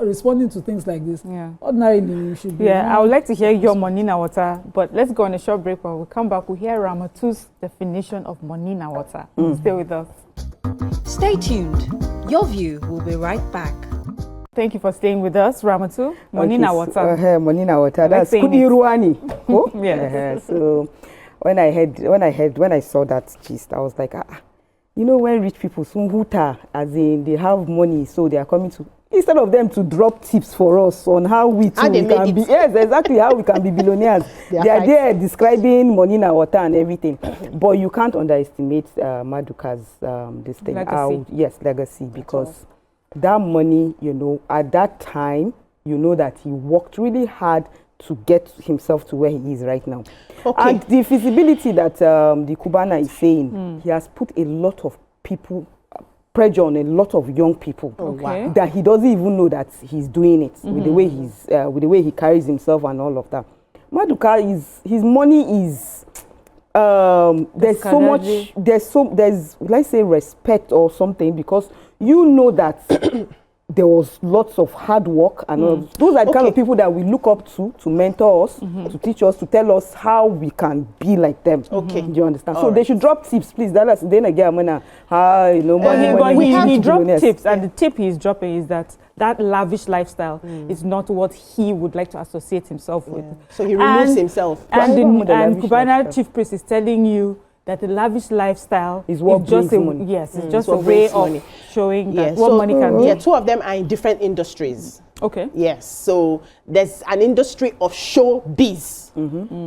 responding to things like this, ordinarily you should be. Yeah, I would like to hear your money na water, but let's go on a short break. When we come back, we'll hear Ramatu's definition of money na water. Stay with us. Stay tuned. Your view will be right back. Thank you for staying with us, Ramatu. Money na water. Money na water. That's Kudiruani. Yeah. So when I saw that gist, I was like, when rich people huta, as in they have money, so they are coming to, instead of them to drop tips for us on how we can be, yes, exactly how we can be billionaires. They are there describing money na water and everything. But you can't underestimate Maduka's this thing. Legacy, because that money, at that time, that he worked really hard to get himself to where he is right now. Okay. And the feasibility that the Cubana is saying, he has put a lot of people, pressure on a lot of young people, that he doesn't even know that he's doing it with the way he carries himself and all of that. Maduka his money is there's so much, there's let's say respect or something, because that there was lots of hard work, and those are the kind of people that we look up to mentor us, to teach us, to tell us how we can be like them. Okay, do you understand? So they should drop tips, please. That's then again, he dropped tips, and the tip he's dropping is that lavish lifestyle is not what he would like to associate himself with. So he removes himself. And Cubana Chief Priest is telling you that the lavish lifestyle is just money. Yes, it's just a way of showing that what money can do. Yeah, two of them are in different industries. Okay. Yes, so there's an industry of show biz,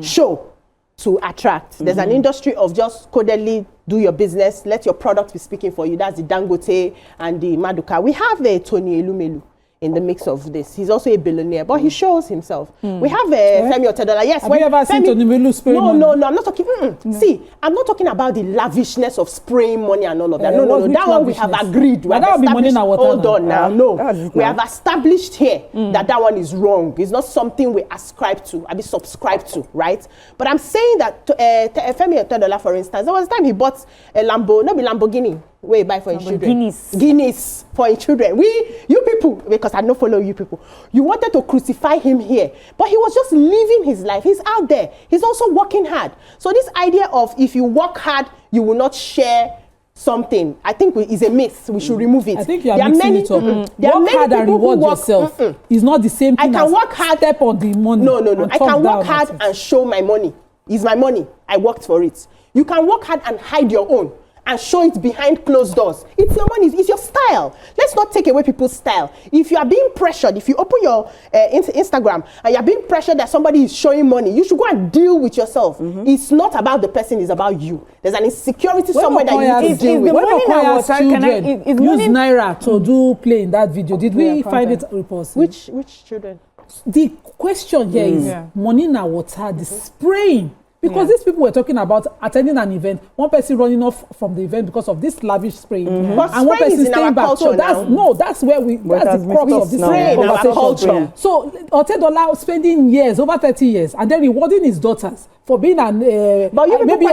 show to attract. There's an industry of just codedly do your business, let your product be speaking for you. That's the Dangote and the Maduka. We have Tony Elumelu in the mix of this. He's also a billionaire, but he shows himself. We have Femi Otedola. Yes. Have you ever seen Tony Elumelu spraying money? No, I'm not talking. See, I'm not talking about the lavishness of spraying money and all of that. No. That one we have agreed. But that would be money now. Hold on now. No, we have established here that one is wrong. It's not something we ascribe to. I mean, subscribe to, right? But I'm saying that Femi Otedola, for instance, there was a time he bought a Lamborghini. Where you buy for your children? Guinness for your children. You people, because I don't follow you people, you wanted to crucify him here, but he was just living his life. He's out there. He's also working hard. So this idea of if you work hard, you will not share something, I think is a myth. We should remove it. I think you are mixing it up. Work hard and reward yourself. It's not the same thing. I can work hard. Step on the money. No. I can work hard and show my money. It's my money. I worked for it. You can work hard and hide your own and show it behind closed doors. It's your money, it's your style. Let's not take away people's style. If you are being pressured, if you open your Instagram and you're being pressured that somebody is showing money, you should go and deal with yourself. It's not about the person, it's about you. There's an insecurity somewhere that you need to deal with. When Okoya's children use Naira to do play in that video, did we find it repulsive? Which children? The question here is money na water, the spraying. Because these people were talking about attending an event, one person running off from the event because of this lavish spraying, and one person staying back. So that's where that's the crux of this conversation. So Otedola spending years, over 30 years, and then rewarding his daughters for being maybe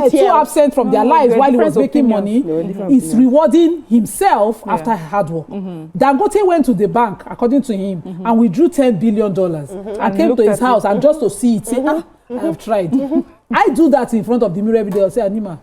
too absent from their lives while he was making money, is rewarding himself after hard work. Dangote went to the bank, according to him, and withdrew $10 billion and came to his house and just to see it, say, I have tried. I do that in front of the mirror every day. I'll say, Anima,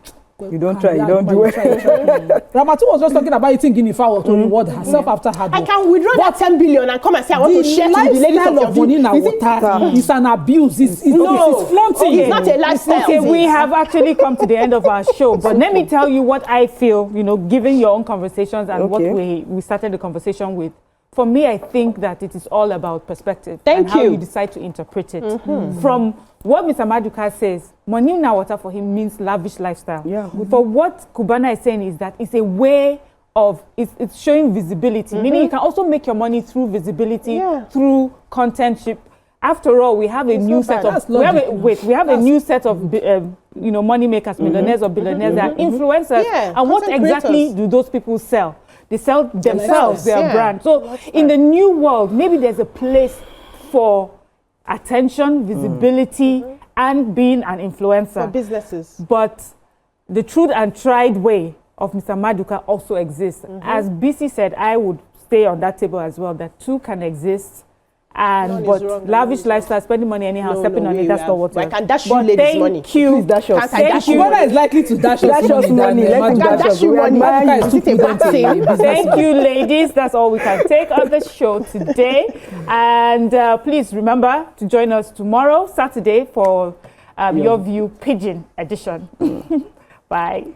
you don't try, you don't do it. Ramatu was just talking about eating guinea fowl to reward herself after hard work. I can withdraw that 10 billion and come and say I want to share to the ladies of your water. It's an abuse. It's flaunting. It's not a lifestyle. Okay, we have actually come to the end of our show, but let me tell you what I feel, given your own conversations and what we started the conversation with. For me, I think that it is all about perspective and how you decide to interpret it. From what Mr. Maduka says, money na water for him means lavish lifestyle. For what Cubana is saying is that it's a way of, it's showing visibility, meaning you can also make your money through visibility, through contentship. after all, we have a new set of we have a new set of money makers, millionaires or billionaires that are influencers. Yeah, and what exactly creators. do those people sell? They sell themselves, their brand. So in the new world, maybe there's a place for attention, visibility, and being an influencer For businesses. But the true and tried way of Mr. Maduka also exists. As Beecee said, I would stay on that table as well, that two can exist. And but lavish lifestyle, spending money anyhow, stepping on it, that's not what I can dash you ladies money. Please dash us. Thank you. Whoever is likely to dash us money, Let him dash you money. Thank you, ladies. That's all we can take on the show today. And please remember to join us tomorrow, Saturday, for Your View Pidgin edition. Bye.